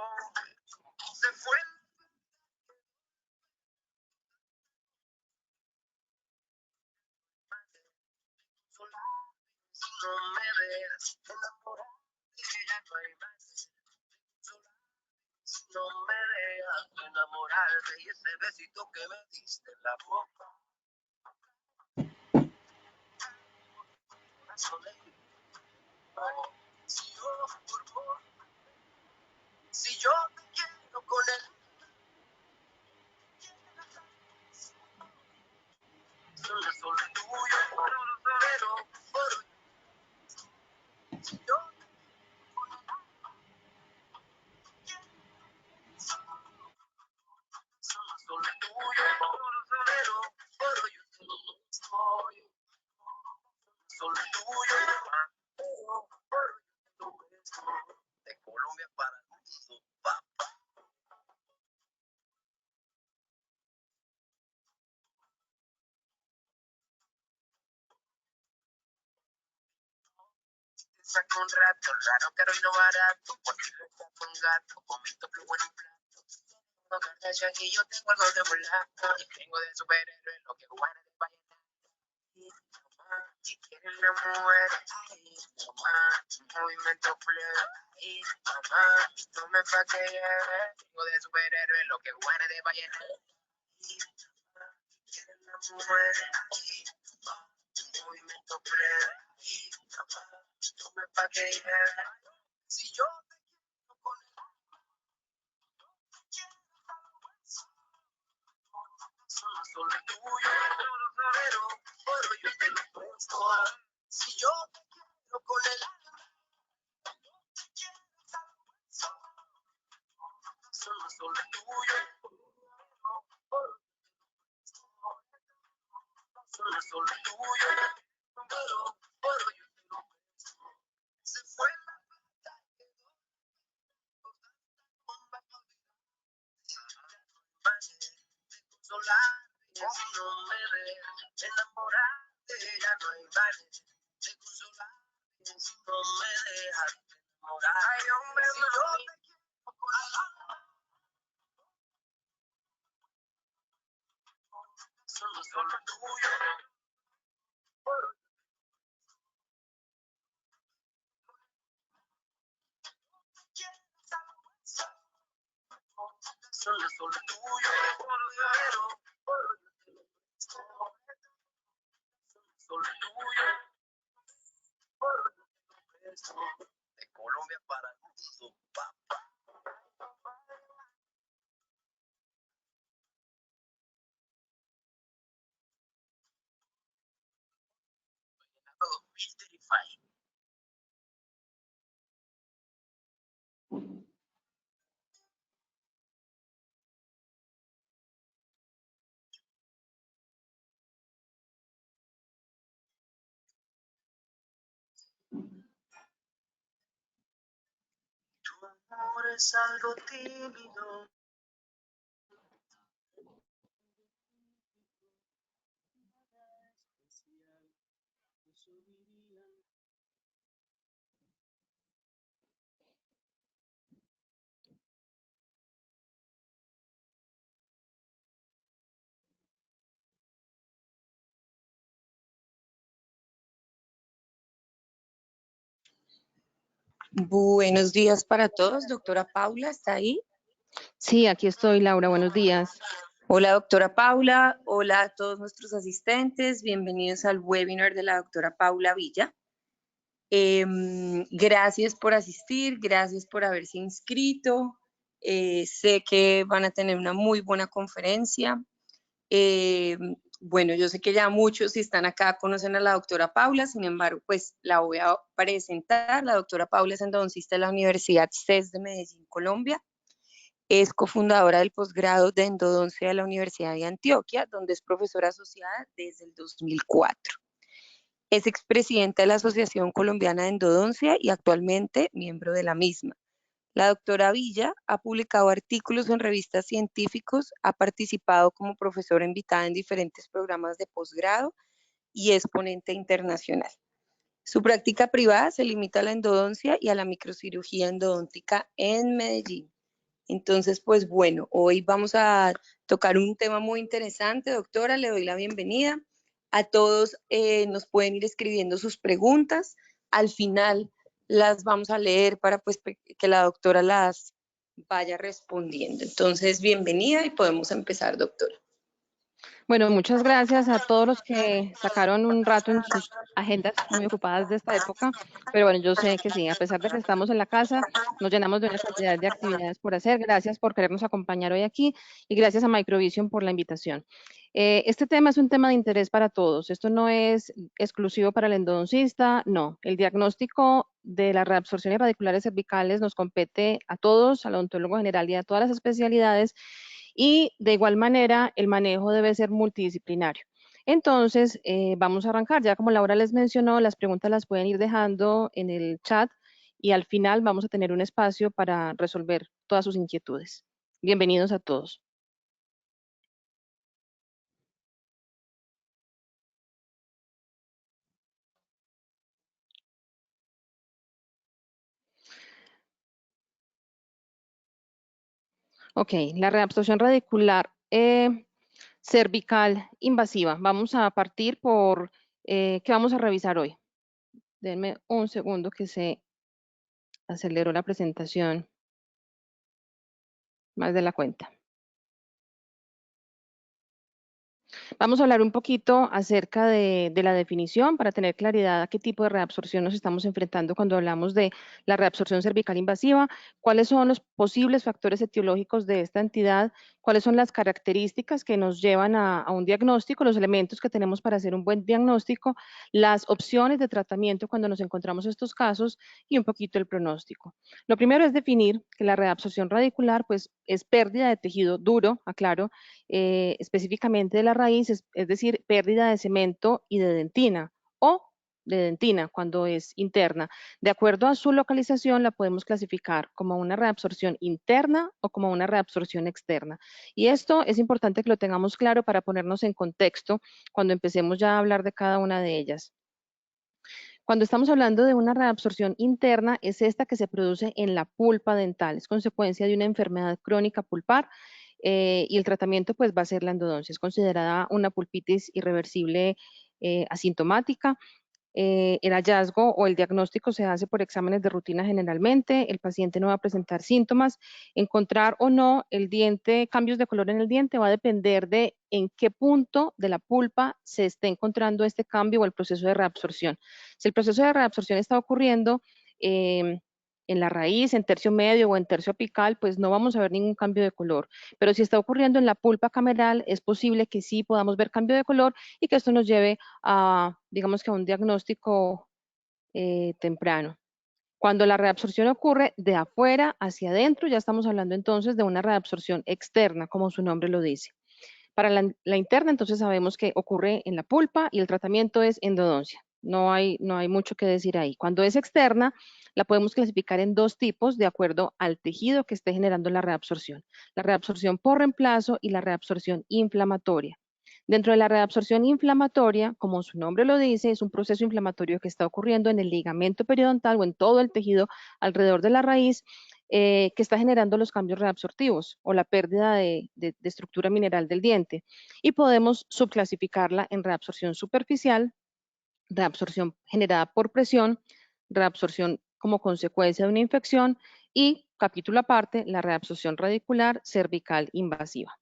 Se fue. No me dejas enamorar de ella, no hay más. No me dejas enamorarte y ese besito que me diste en la boca. Si yo te quiero con él, solo tuyo, pero por si yo solo tuyo, pero yo te lo soy. Solo tuyo, pero yo te lo soy. De Colombia para el mundo, papá. Saca un rato, raro, caro y no barato, porque lo está con gato, comito flujo en un plato. No cartas aquí, yo tengo algo de mulato, y tengo de superhéroe lo que Juana de Vallenato. Si quieres la mujer, mamá, movimiento pleno, mamá, no me pa' que lleve, tengo de superhéroe lo que Juana de Vallenato. Si quieres la mujer, movimiento pleno, mamá, no me pa' que lleve. Si yo te quiero con el solo tuyo, pero yo te lo presto. Si yo te quiero con el solo tuyo, solo tuyo, pero yo te lo presto. Se fue la plata que consolar, no me dejes enamorarte, ya no hay manera de consolar, no me dejas enamorar. Ay, hombre, si yo te quiero con solo tuyo, solo tuyo, pero solo tuyo, de Colombia para el mundo, papá. Tu amor es algo tímido. Buenos días para todos. Doctora Paula, ¿está ahí? Sí, aquí estoy, Laura. Buenos días. Hola, doctora Paula. Hola a todos nuestros asistentes. Bienvenidos al webinar de la doctora Paula Villa. Gracias por asistir, gracias por haberse inscrito. Sé que van a tener una muy buena conferencia. Bueno, yo sé que ya muchos, si están acá, conocen a la doctora Paula, sin embargo, pues la voy a presentar. La doctora Paula es endodoncista de la Universidad CES de Medellín, Colombia. Es cofundadora del posgrado de endodoncia de la Universidad de Antioquia, donde es profesora asociada desde el 2004. Es expresidenta de la Asociación Colombiana de Endodoncia y actualmente miembro de la misma. La doctora Villa ha publicado artículos en revistas científicos, ha participado como profesora invitada en diferentes programas de posgrado y es ponente internacional. Su práctica privada se limita a la endodoncia y a la microcirugía endodóntica en Medellín. Entonces, pues bueno, hoy vamos a tocar un tema muy interesante, doctora, le doy la bienvenida. A todos nos pueden ir escribiendo sus preguntas. Al final las vamos a leer para pues que la doctora las vaya respondiendo. Entonces, bienvenida y podemos empezar, doctora. Bueno, muchas gracias a todos los que sacaron un rato en sus agendas muy ocupadas de esta época, pero bueno, yo sé que sí, a pesar de que estamos en la casa, nos llenamos de una cantidad de actividades por hacer. Gracias por querernos acompañar hoy aquí y gracias a Microvision por la invitación. Este tema es un tema de interés para todos. Esto no es exclusivo para el endodoncista, no. El diagnóstico de las reabsorciones radiculares cervicales nos compete a todos, al odontólogo general y a todas las especialidades. Y de igual manera, el manejo debe ser multidisciplinario. Entonces, vamos a arrancar. Ya como Laura les mencionó, las preguntas las pueden ir dejando en el chat y al final vamos a tener un espacio para resolver todas sus inquietudes. Bienvenidos a todos. Ok, la reabsorción radicular cervical invasiva. Vamos a partir por qué vamos a revisar hoy. Denme un segundo que se aceleró la presentación más de la cuenta. Vamos a hablar un poquito acerca de la definición para tener claridad a qué tipo de reabsorción nos estamos enfrentando cuando hablamos de la reabsorción cervical invasiva, cuáles son los posibles factores etiológicos de esta entidad, cuáles son las características que nos llevan a un diagnóstico, los elementos que tenemos para hacer un buen diagnóstico, las opciones de tratamiento cuando nos encontramos estos casos y un poquito el pronóstico. Lo primero es definir que la reabsorción radicular pues, es pérdida de tejido duro, aclaro, específicamente de la raíz, es decir, pérdida de cemento y de dentina o de dentina cuando es interna. De acuerdo a su localización, la podemos clasificar como una reabsorción interna o como una reabsorción externa. Y esto es importante que lo tengamos claro para ponernos en contexto cuando empecemos ya a hablar de cada una de ellas. Cuando estamos hablando de una reabsorción interna, es esta que se produce en la pulpa dental, es consecuencia de una enfermedad crónica pulpar y el tratamiento pues va a ser la endodoncia. Es considerada una pulpitis irreversible asintomática. El hallazgo o el diagnóstico se hace por exámenes de rutina generalmente, el paciente no va a presentar síntomas, encontrar o no el diente, cambios de color en el diente va a depender de en qué punto de la pulpa se esté encontrando este cambio o el proceso de reabsorción. Si el proceso de reabsorción está ocurriendo en la raíz, en tercio medio o en tercio apical, pues no vamos a ver ningún cambio de color. Pero si está ocurriendo en la pulpa cameral, es posible que sí podamos ver cambio de color y que esto nos lleve a, digamos que a un diagnóstico temprano. Cuando la reabsorción ocurre de afuera hacia adentro, ya estamos hablando entonces de una reabsorción externa, como su nombre lo dice. Para la interna, entonces sabemos que ocurre en la pulpa y el tratamiento es endodoncia. No hay mucho que decir ahí. Cuando es externa, la podemos clasificar en dos tipos de acuerdo al tejido que esté generando la reabsorción. La reabsorción por reemplazo y la reabsorción inflamatoria. Dentro de la reabsorción inflamatoria, como su nombre lo dice, es un proceso inflamatorio que está ocurriendo en el ligamento periodontal o en todo el tejido alrededor de la raíz que está generando los cambios reabsortivos o la pérdida de estructura mineral del diente. Y podemos subclasificarla en reabsorción superficial, reabsorción generada por presión, reabsorción como consecuencia de una infección y, capítulo aparte, la reabsorción radicular cervical invasiva.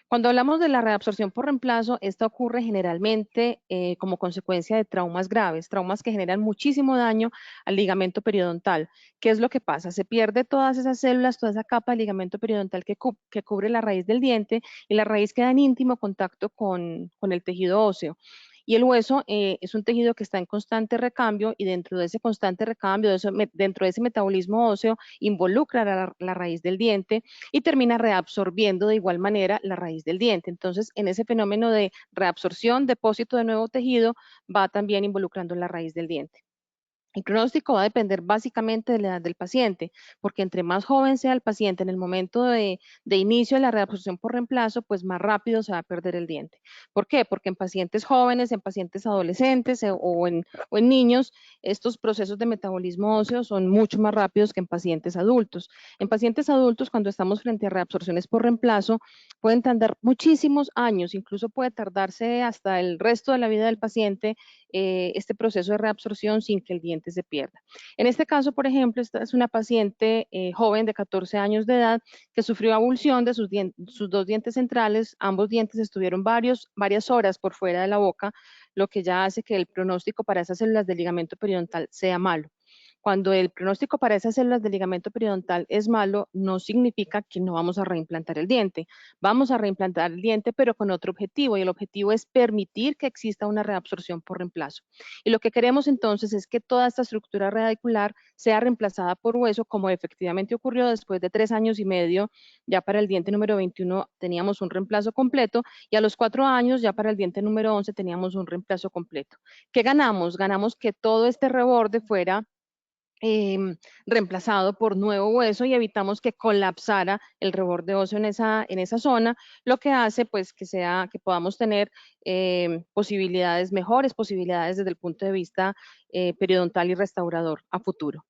Cuando hablamos de la reabsorción por reemplazo, esta ocurre generalmente como consecuencia de traumas graves, traumas que generan muchísimo daño al ligamento periodontal. ¿Qué es lo que pasa? Se pierde todas esas células, toda esa capa de ligamento periodontal que cubre la raíz del diente y la raíz queda en íntimo contacto con el tejido óseo. Y el hueso es un tejido que está en constante recambio y dentro de ese constante recambio, dentro de ese metabolismo óseo, involucra la raíz del diente y termina reabsorbiendo de igual manera la raíz del diente. Entonces, en ese fenómeno de reabsorción, depósito de nuevo tejido, va también involucrando la raíz del diente. El pronóstico va a depender básicamente de la edad del paciente, porque entre más joven sea el paciente en el momento de inicio de la reabsorción por reemplazo, pues más rápido se va a perder el diente. ¿Por qué? Porque en pacientes jóvenes, en pacientes adolescentes o en niños, estos procesos de metabolismo óseo son mucho más rápidos que en pacientes adultos. En pacientes adultos, cuando estamos frente a reabsorciones por reemplazo, pueden tardar muchísimos años, incluso puede tardarse hasta el resto de la vida del paciente este proceso de reabsorción sin que el diente se pierda. En este caso, por ejemplo, esta es una paciente joven de 14 años de edad que sufrió abulsión de sus dos dientes centrales. Ambos dientes estuvieron varias horas por fuera de la boca, lo que ya hace que el pronóstico para esas células del ligamento periodontal sea malo. Cuando el pronóstico para esas células del ligamento periodontal es malo, no significa que no vamos a reimplantar el diente. Vamos a reimplantar el diente, pero con otro objetivo, y el objetivo es permitir que exista una reabsorción por reemplazo. Y lo que queremos entonces es que toda esta estructura radicular sea reemplazada por hueso, como efectivamente ocurrió después de 3 años y medio. Ya para el diente número 21 teníamos un reemplazo completo, y a los 4 años, ya para el diente número 11, teníamos un reemplazo completo. ¿Qué ganamos? Ganamos que todo este reborde fuera reemplazado por nuevo hueso y evitamos que colapsara el reborde óseo en esa zona, lo que hace pues que podamos tener mejores posibilidades desde el punto de vista periodontal y restaurador a futuro.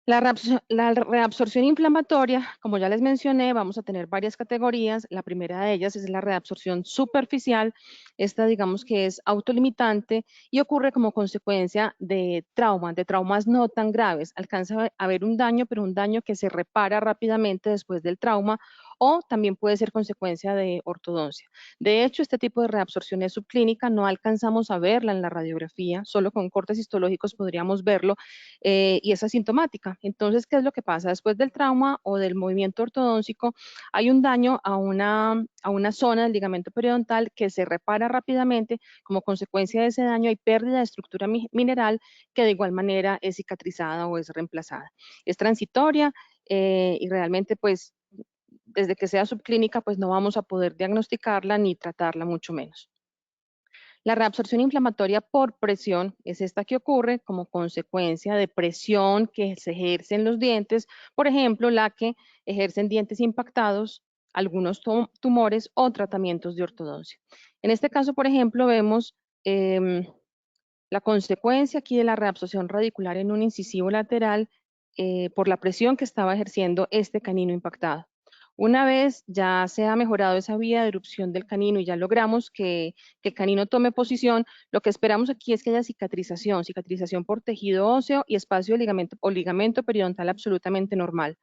La reabsorción inflamatoria, como ya les mencioné, vamos a tener varias categorías. La primera de ellas es la reabsorción superficial. Esta, digamos que es autolimitante y ocurre como consecuencia de traumas no tan graves. Alcanza a haber un daño, pero un daño que se repara rápidamente después del trauma, o también puede ser consecuencia de ortodoncia. De hecho, este tipo de reabsorción es subclínica, no alcanzamos a verla en la radiografía, solo con cortes histológicos podríamos verlo, y es asintomática. Entonces, ¿qué es lo que pasa? Después del trauma o del movimiento ortodóntico, hay un daño a una zona del ligamento periodontal que se repara rápidamente. Como consecuencia de ese daño hay pérdida de estructura mineral que de igual manera es cicatrizada o es reemplazada. Es transitoria y realmente pues desde que sea subclínica pues no vamos a poder diagnosticarla ni tratarla, mucho menos. La reabsorción inflamatoria por presión es esta que ocurre como consecuencia de presión que se ejerce en los dientes, por ejemplo, la que ejercen dientes impactados, algunos tumores o tratamientos de ortodoncia. En este caso, por ejemplo, vemos la consecuencia aquí de la reabsorción radicular en un incisivo lateral por la presión que estaba ejerciendo este canino impactado. Una vez ya se ha mejorado esa vía de erupción del canino y ya logramos que el canino tome posición, lo que esperamos aquí es que haya cicatrización por tejido óseo y espacio de ligamento o ligamento periodontal absolutamente normal.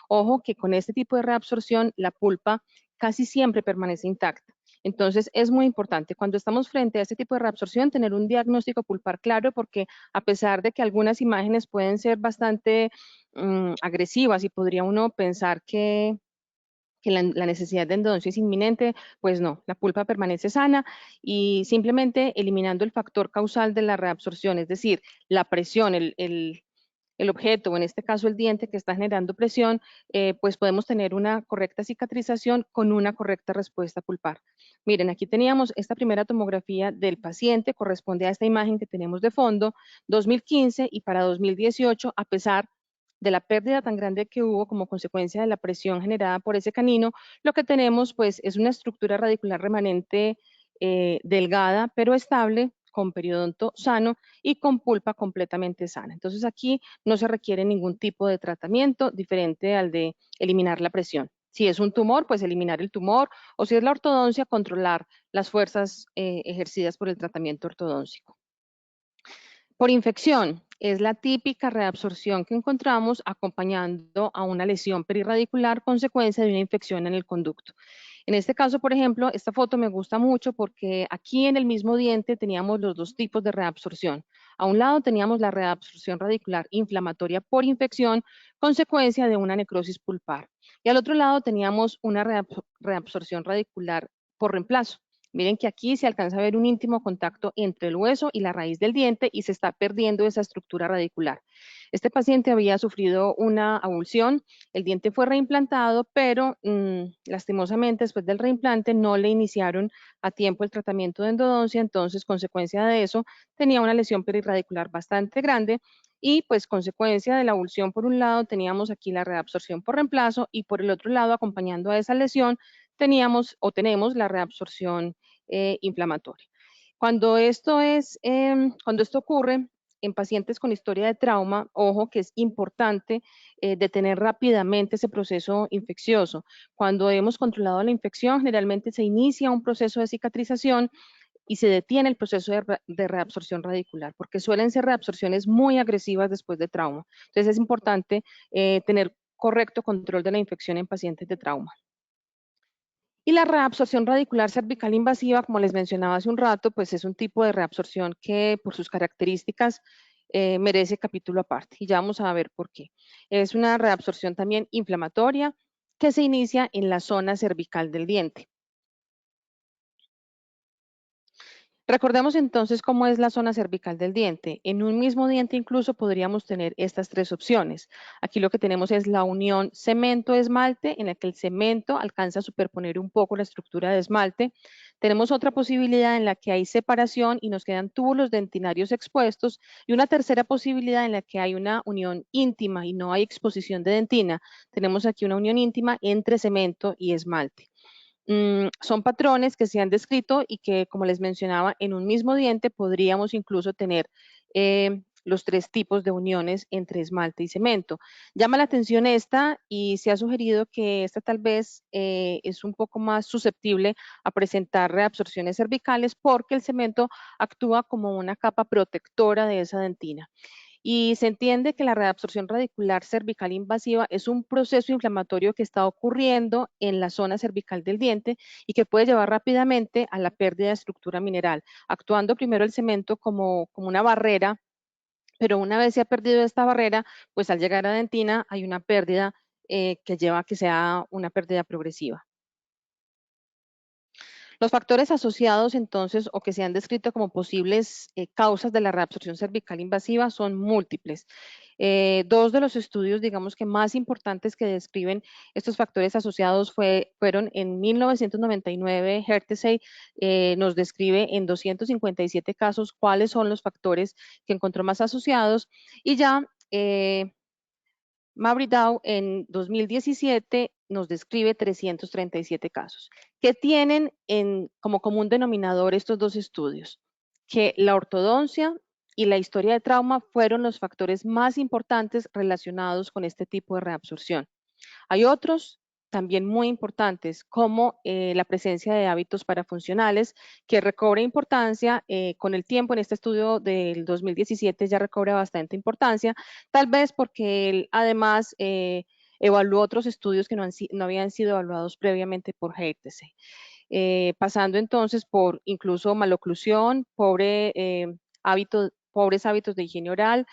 Ojo que con este tipo de reabsorción la pulpa casi siempre permanece intacta. Entonces es muy importante cuando estamos frente a este tipo de reabsorción tener un diagnóstico pulpar claro, porque a pesar de que algunas imágenes pueden ser bastante agresivas y podría uno pensar que la necesidad de endodoncia es inminente, pues no, la pulpa permanece sana y simplemente eliminando el factor causal de la reabsorción, es decir, la presión, el objeto, o en este caso el diente que está generando presión, pues podemos tener una correcta cicatrización con una correcta respuesta pulpar. Miren, aquí teníamos esta primera tomografía del paciente, corresponde a esta imagen que tenemos de fondo, 2015, y para 2018, a pesar de la pérdida tan grande que hubo como consecuencia de la presión generada por ese canino, lo que tenemos pues es una estructura radicular remanente delgada pero estable, con periodonto sano y con pulpa completamente sana. Entonces aquí no se requiere ningún tipo de tratamiento diferente al de eliminar la presión. Si es un tumor, pues eliminar el tumor, o si es la ortodoncia, controlar las fuerzas ejercidas por el tratamiento ortodóntico. Por infección, es la típica reabsorción que encontramos acompañando a una lesión perirradicular consecuencia de una infección en el conducto. En este caso, por ejemplo, esta foto me gusta mucho porque aquí en el mismo diente teníamos los dos tipos de reabsorción. A un lado teníamos la reabsorción radicular inflamatoria por infección, consecuencia de una necrosis pulpar. Y al otro lado teníamos una reabsorción radicular por reemplazo. Miren que aquí se alcanza a ver un íntimo contacto entre el hueso y la raíz del diente y se está perdiendo esa estructura radicular. Este paciente había sufrido una avulsión, el diente fue reimplantado, pero lastimosamente después del reimplante no le iniciaron a tiempo el tratamiento de endodoncia, entonces consecuencia de eso tenía una lesión perirradicular bastante grande y pues consecuencia de la avulsión por un lado teníamos aquí la reabsorción por reemplazo y por el otro lado acompañando a esa lesión teníamos o tenemos la reabsorción inflamatoria. Cuando esto ocurre en pacientes con historia de trauma, ojo que es importante detener rápidamente ese proceso infeccioso. Cuando hemos controlado la infección, generalmente se inicia un proceso de cicatrización y se detiene el proceso de reabsorción radicular, porque suelen ser reabsorciones muy agresivas después de trauma. Entonces es importante tener correcto control de la infección en pacientes de trauma. Y la reabsorción radicular cervical invasiva, como les mencionaba hace un rato, pues es un tipo de reabsorción que por sus características merece capítulo aparte. Y ya vamos a ver por qué. Es una reabsorción también inflamatoria que se inicia en la zona cervical del diente. Recordemos entonces cómo es la zona cervical del diente. En un mismo diente incluso podríamos tener estas tres opciones. Aquí lo que tenemos es la unión cemento-esmalte, en la que el cemento alcanza a superponer un poco la estructura de esmalte. Tenemos otra posibilidad en la que hay separación y nos quedan túbulos dentinarios expuestos. Y una tercera posibilidad en la que hay una unión íntima y no hay exposición de dentina. Tenemos aquí una unión íntima entre cemento y esmalte. Son patrones que se han descrito y que, como les mencionaba, en un mismo diente podríamos incluso tener los tres tipos de uniones entre esmalte y cemento. Llama la atención esta y se ha sugerido que esta tal vez es un poco más susceptible a presentar reabsorciones cervicales porque el cemento actúa como una capa protectora de esa dentina. Y se entiende que la reabsorción radicular cervical invasiva es un proceso inflamatorio que está ocurriendo en la zona cervical del diente y que puede llevar rápidamente a la pérdida de estructura mineral, actuando primero el cemento como una barrera, pero una vez se ha perdido esta barrera, pues al llegar a dentina hay una pérdida que lleva a que sea una pérdida progresiva. Los factores asociados entonces o que se han descrito como posibles causas de la reabsorción cervical invasiva son múltiples. Dos de los estudios, digamos que más importantes que describen estos factores asociados fueron en 1999, Hertesay nos describe en 257 casos cuáles son los factores que encontró más asociados y ya Mabry-Dow en 2017 nos describe 337 casos. ¿Qué tienen como común denominador estos dos estudios? Que la ortodoncia y la historia de trauma fueron los factores más importantes relacionados con este tipo de reabsorción. Hay otros también muy importantes, como la presencia de hábitos parafuncionales, que recobra importancia con el tiempo. En este estudio del 2017 ya recobra bastante importancia, tal vez porque él además evaluó otros estudios que no habían sido evaluados previamente por Hertesay. Pasando entonces por incluso maloclusión, pobres hábitos de higiene oral,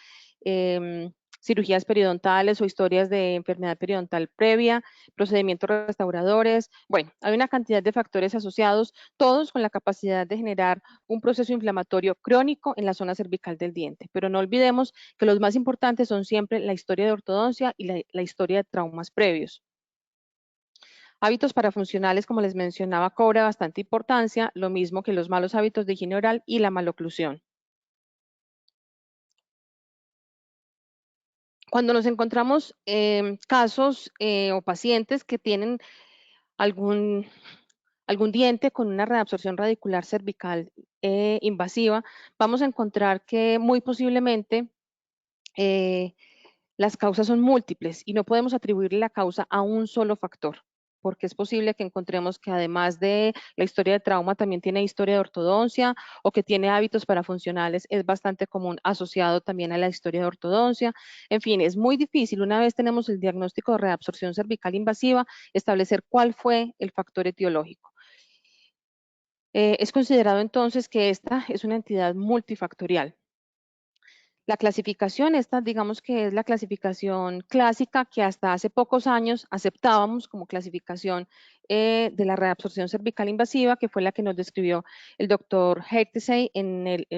cirugías periodontales o historias de enfermedad periodontal previa, procedimientos restauradores. Bueno, hay una cantidad de factores asociados, todos con la capacidad de generar un proceso inflamatorio crónico en la zona cervical del diente. Pero no olvidemos que los más importantes son siempre la historia de ortodoncia y la historia de traumas previos. Hábitos parafuncionales, como les mencionaba, cobra bastante importancia, lo mismo que los malos hábitos de higiene oral y la maloclusión. Cuando nos encontramos casos o pacientes que tienen algún diente con una reabsorción radicular cervical invasiva, vamos a encontrar que muy posiblemente las causas son múltiples y no podemos atribuirle la causa a un solo factor, porque es posible que encontremos que además de la historia de trauma también tiene historia de ortodoncia o que tiene hábitos parafuncionales, es bastante común asociado también a la historia de ortodoncia. En fin, es muy difícil, una vez tenemos el diagnóstico de reabsorción cervical invasiva, establecer cuál fue el factor etiológico. Es considerado entonces que esta es una entidad multifactorial. La clasificación, esta digamos que es la clasificación clásica que hasta hace pocos años aceptábamos como clasificación de la reabsorción cervical invasiva, que fue la que nos describió el doctor Hertesey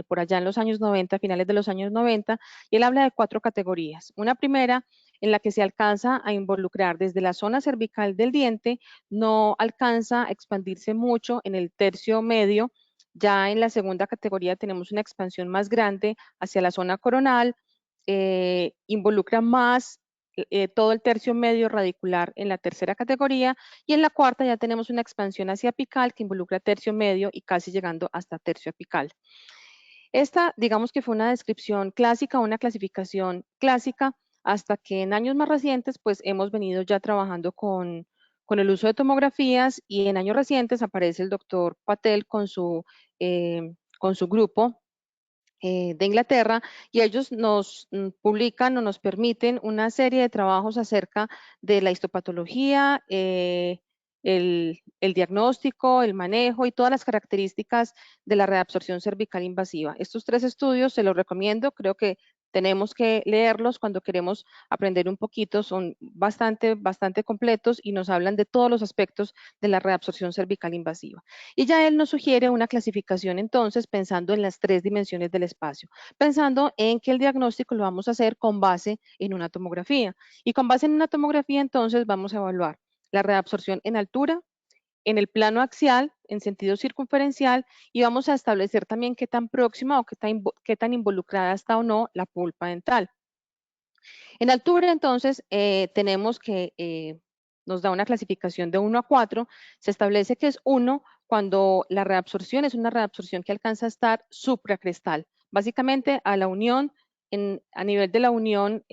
por allá en los años 90, finales de los años 90, y él habla de 4 categorías. Una primera en la que se alcanza a involucrar desde la zona cervical del diente, no alcanza a expandirse mucho en el tercio medio. Ya en la segunda categoría tenemos una expansión más grande hacia la zona coronal, involucra más todo el tercio medio radicular en la tercera categoría, y en la cuarta ya tenemos una expansión hacia apical que involucra tercio medio y casi llegando hasta tercio apical. Esta, digamos que fue una descripción clásica, una clasificación clásica, hasta que en años más recientes pues hemos venido ya trabajando con el uso de tomografías, y en años recientes aparece el doctor Patel con su grupo de Inglaterra, y ellos nos publican o nos permiten una serie de trabajos acerca de la histopatología, el diagnóstico, el manejo y todas las características de la reabsorción cervical invasiva. Estos 3 estudios se los recomiendo, creo que tenemos que leerlos cuando queremos aprender un poquito, son bastante completos y nos hablan de todos los aspectos de la reabsorción cervical invasiva. Y ya él nos sugiere una clasificación entonces pensando en las 3 dimensiones del espacio, pensando en que el diagnóstico lo vamos a hacer con base en una tomografía. Y con base en una tomografía entonces vamos a evaluar la reabsorción en altura, en el plano axial, en sentido circunferencial, y vamos a establecer también qué tan próxima o qué tan involucrada está o no la pulpa dental. En altura, entonces, tenemos que nos da una clasificación de 1 a 4, se establece que es 1 cuando la reabsorción es una reabsorción que alcanza a estar supracrestal, básicamente a la unión, a nivel de la unión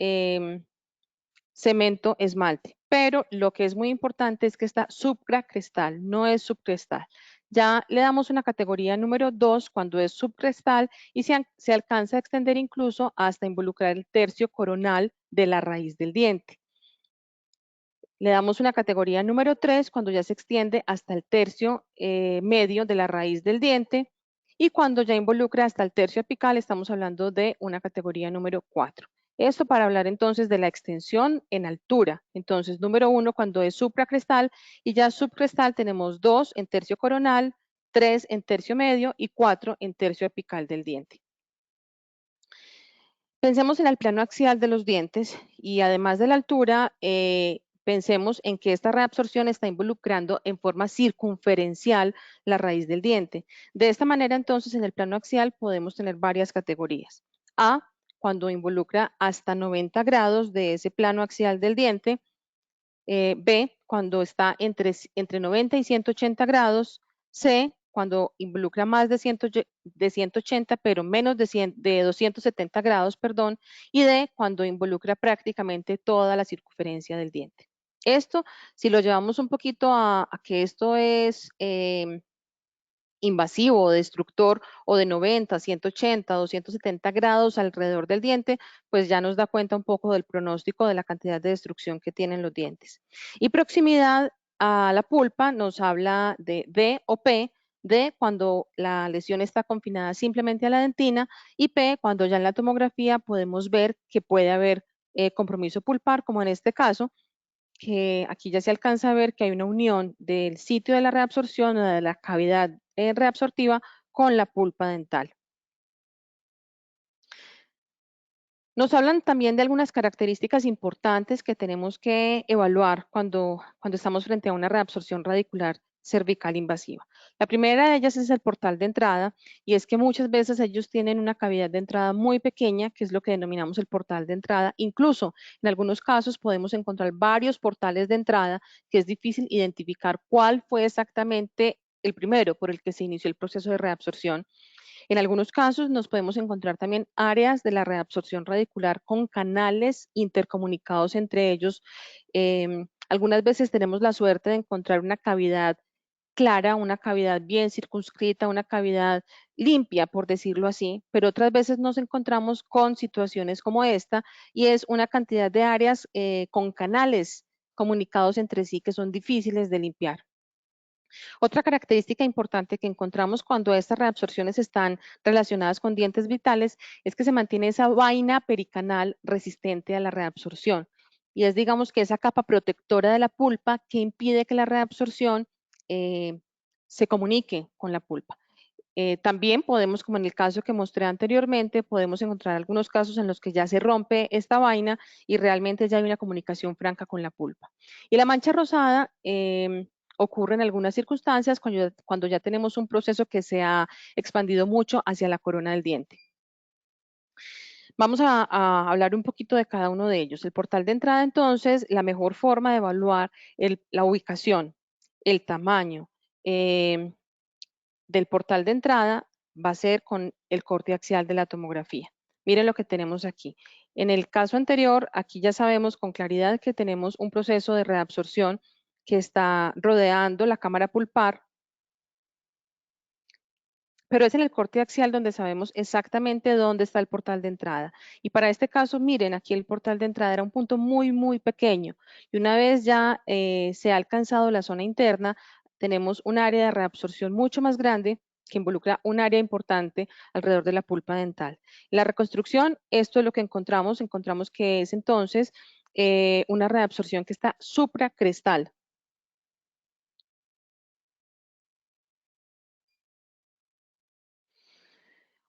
cemento-esmalte, pero lo que es muy importante es que está supracrestal, no es subcrestal. Ya le damos una categoría número 2 cuando es subcrestal y se alcanza a extender incluso hasta involucrar el tercio coronal de la raíz del diente. Le damos una categoría número 3 cuando ya se extiende hasta el tercio medio de la raíz del diente, y cuando ya involucra hasta el tercio apical estamos hablando de una categoría número 4. Esto para hablar entonces de la extensión en altura. Entonces, número 1 cuando es supracrestal, y ya subcrestal tenemos 2 en tercio coronal, 3 en tercio medio y 4 en tercio apical del diente. Pensemos en el plano axial de los dientes y además de la altura, pensemos en que esta reabsorción está involucrando en forma circunferencial la raíz del diente. De esta manera, entonces, en el plano axial podemos tener varias categorías. A, cuando involucra hasta 90 grados de ese plano axial del diente. B, cuando está entre 90 y 180 grados. C, cuando involucra más de 180, pero menos de 270 grados, perdón. Y D, cuando involucra prácticamente toda la circunferencia del diente. Esto, si lo llevamos un poquito a que esto es invasivo o destructor, o de 90, 180, 270 grados alrededor del diente, pues ya nos da cuenta un poco del pronóstico de la cantidad de destrucción que tienen los dientes. Y proximidad a la pulpa nos habla de D o P, D cuando la lesión está confinada simplemente a la dentina, y P cuando ya en la tomografía podemos ver que puede haber compromiso pulpar, como en este caso, que aquí ya se alcanza a ver que hay una unión del sitio de la reabsorción o de la cavidad reabsortiva con la pulpa dental. Nos hablan también de algunas características importantes que tenemos que evaluar cuando estamos frente a una reabsorción radicular cervical invasiva. La primera de ellas es el portal de entrada, y es que muchas veces ellos tienen una cavidad de entrada muy pequeña, que es lo que denominamos el portal de entrada. Incluso en algunos casos podemos encontrar varios portales de entrada, que es difícil identificar cuál fue exactamente el primero por el que se inició el proceso de reabsorción. En algunos casos nos podemos encontrar también áreas de la reabsorción radicular con canales intercomunicados entre ellos. Algunas veces tenemos la suerte de encontrar una cavidad clara, una cavidad bien circunscrita, una cavidad limpia, por decirlo así, pero otras veces nos encontramos con situaciones como esta, y es una cantidad de áreas con canales comunicados entre sí que son difíciles de limpiar. Otra característica importante que encontramos cuando estas reabsorciones están relacionadas con dientes vitales es que se mantiene esa vaina pericanal resistente a la reabsorción. Y es, digamos, que esa capa protectora de la pulpa que impide que la reabsorción se comunique con la pulpa. También podemos, como en el caso que mostré anteriormente, podemos encontrar algunos casos en los que ya se rompe esta vaina y realmente ya hay una comunicación franca con la pulpa. Y la mancha rosada ocurre en algunas circunstancias cuando ya tenemos un proceso que se ha expandido mucho hacia la corona del diente. Vamos a hablar un poquito de cada uno de ellos. El portal de entrada, entonces, la mejor forma de evaluar la ubicación, el tamaño, del portal de entrada va a ser con el corte axial de la tomografía. Miren lo que tenemos aquí. En el caso anterior, aquí ya sabemos con claridad que tenemos un proceso de reabsorción que está rodeando la cámara pulpar, pero es en el corte axial donde sabemos exactamente dónde está el portal de entrada. Y para este caso, miren, aquí el portal de entrada era un punto muy, muy pequeño. Y una vez ya se ha alcanzado la zona interna, tenemos un área de reabsorción mucho más grande que involucra un área importante alrededor de la pulpa dental. En la reconstrucción, esto es lo que encontramos. Encontramos que es entonces una reabsorción que está supracrestal.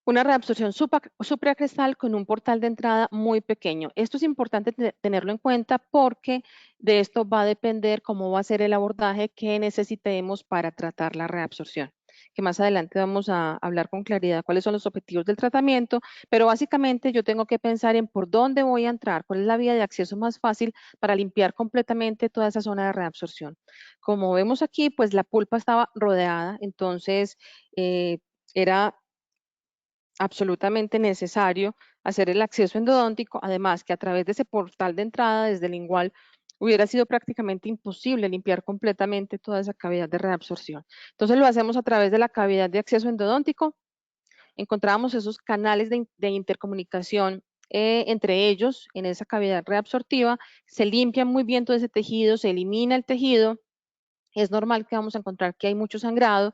Una reabsorción supracrestal con un portal de entrada muy pequeño. Esto es importante tenerlo en cuenta porque de esto va a depender cómo va a ser el abordaje que necesitemos para tratar la reabsorción. Que más adelante vamos a hablar con claridad cuáles son los objetivos del tratamiento, pero básicamente yo tengo que pensar en por dónde voy a entrar, cuál es la vía de acceso más fácil para limpiar completamente toda esa zona de reabsorción. Como vemos aquí, pues la pulpa estaba rodeada, entonces era absolutamente necesario hacer el acceso endodóntico, además que a través de ese portal de entrada desde el lingual hubiera sido prácticamente imposible limpiar completamente toda esa cavidad de reabsorción. Entonces lo hacemos a través de la cavidad de acceso endodóntico, encontramos esos canales de intercomunicación entre ellos en esa cavidad reabsortiva, se limpia muy bien todo ese tejido, se elimina el tejido, es normal que vamos a encontrar que hay mucho sangrado.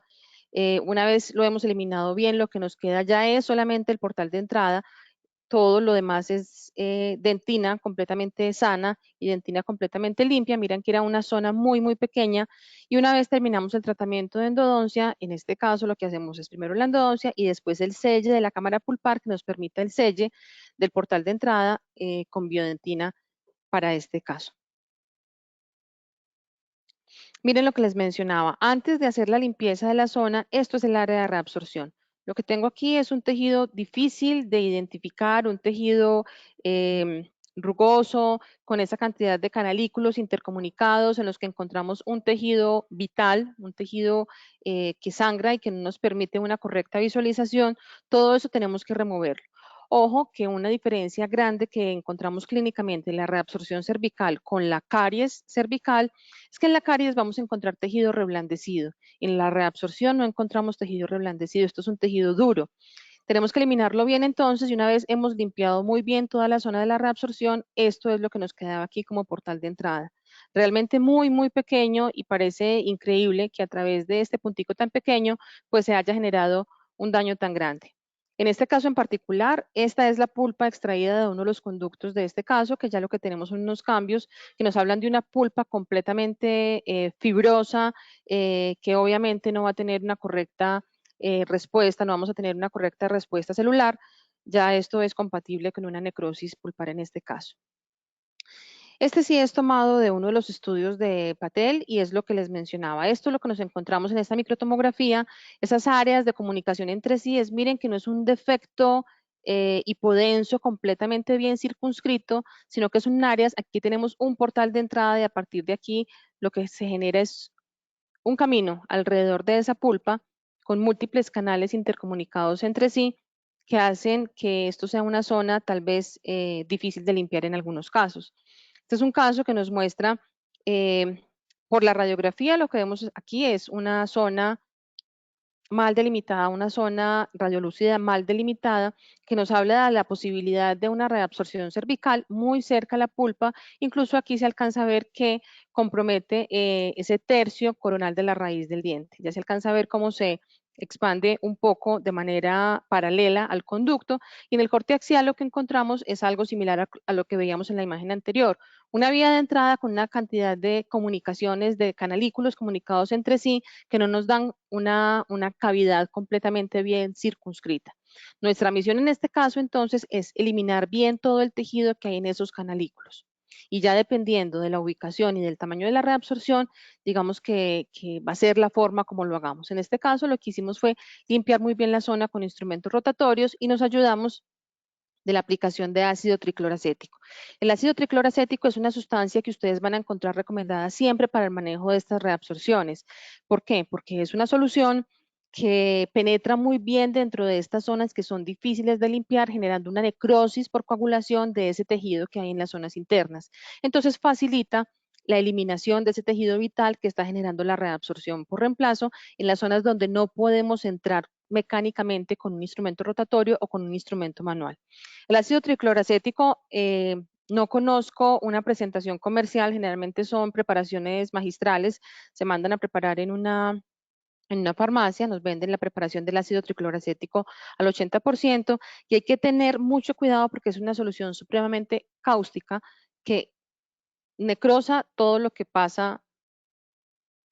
Una vez lo hemos eliminado bien, lo que nos queda ya es solamente el portal de entrada. Todo lo demás es dentina completamente sana y dentina completamente limpia. Miren que era una zona muy, muy pequeña. Y una vez terminamos el tratamiento de endodoncia, en este caso lo que hacemos es primero la endodoncia y después el selle de la cámara pulpar que nos permita el selle del portal de entrada con biodentina para este caso. Miren lo que les mencionaba. Antes de hacer la limpieza de la zona, esto es el área de reabsorción. Lo que tengo aquí es un tejido difícil de identificar, un tejido rugoso, con esa cantidad de canalículos intercomunicados en los que encontramos un tejido vital, un tejido que sangra y que no nos permite una correcta visualización. Todo eso tenemos que removerlo. Ojo que una diferencia grande que encontramos clínicamente en la reabsorción cervical con la caries cervical es que en la caries vamos a encontrar tejido reblandecido. En la reabsorción no encontramos tejido reblandecido, esto es un tejido duro. Tenemos que eliminarlo bien entonces y una vez hemos limpiado muy bien toda la zona de la reabsorción, esto es lo que nos quedaba aquí como portal de entrada. Realmente muy, muy pequeño y parece increíble que a través de este puntico tan pequeño pues se haya generado un daño tan grande. En este caso en particular, esta es la pulpa extraída de uno de los conductos de este caso, que ya lo que tenemos son unos cambios que nos hablan de una pulpa completamente fibrosa, que obviamente no va a tener una correcta respuesta, no vamos a tener una correcta respuesta celular. Ya esto es compatible con una necrosis pulpar en este caso. Este sí es tomado de uno de los estudios de Patel y es lo que les mencionaba. Esto es lo que nos encontramos en esta microtomografía, esas áreas de comunicación entre sí, miren que no es un defecto hipodenso completamente bien circunscrito, sino que son áreas, aquí tenemos un portal de entrada y a partir de aquí lo que se genera es un camino alrededor de esa pulpa con múltiples canales intercomunicados entre sí que hacen que esto sea una zona tal vez difícil de limpiar en algunos casos. Este es un caso que nos muestra por la radiografía, lo que vemos aquí es una zona mal delimitada, una zona radiolúcida mal delimitada, que nos habla de la posibilidad de una reabsorción cervical muy cerca a la pulpa. Incluso aquí se alcanza a ver que compromete ese tercio coronal de la raíz del diente. Ya se alcanza a ver cómo se expande un poco de manera paralela al conducto, y en el corte axial lo que encontramos es algo similar a lo que veíamos en la imagen anterior. Una vía de entrada con una cantidad de comunicaciones, de canalículos comunicados entre sí, que no nos dan una cavidad completamente bien circunscrita. Nuestra misión en este caso, entonces, es eliminar bien todo el tejido que hay en esos canalículos. Y ya dependiendo de la ubicación y del tamaño de la reabsorción, digamos que va a ser la forma como lo hagamos. En este caso, lo que hicimos fue limpiar muy bien la zona con instrumentos rotatorios y nos ayudamos de la aplicación de ácido tricloracético. El ácido tricloracético es una sustancia que ustedes van a encontrar recomendada siempre para el manejo de estas reabsorciones. ¿Por qué? Porque es una solución que penetra muy bien dentro de estas zonas que son difíciles de limpiar, generando una necrosis por coagulación de ese tejido que hay en las zonas internas. Entonces facilita la eliminación de ese tejido vital que está generando la reabsorción por reemplazo en las zonas donde no podemos entrar mecánicamente con un instrumento rotatorio o con un instrumento manual. El ácido tricloracético, no conozco una presentación comercial, generalmente son preparaciones magistrales, se mandan a preparar en una farmacia, nos venden la preparación del ácido tricloracético al 80%, y hay que tener mucho cuidado porque es una solución supremamente cáustica que necrosa todo lo que pasa,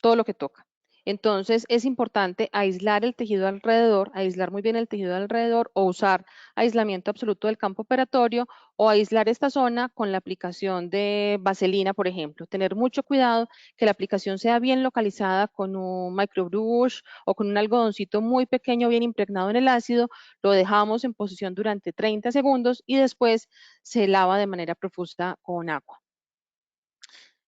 todo lo que toca. Entonces es importante aislar el tejido alrededor, aislar muy bien el tejido alrededor, o usar aislamiento absoluto del campo operatorio, o aislar esta zona con la aplicación de vaselina, por ejemplo. Tener mucho cuidado que la aplicación sea bien localizada con un microbrush o con un algodoncito muy pequeño bien impregnado en el ácido. Lo dejamos en posición durante 30 segundos y después se lava de manera profusa con agua.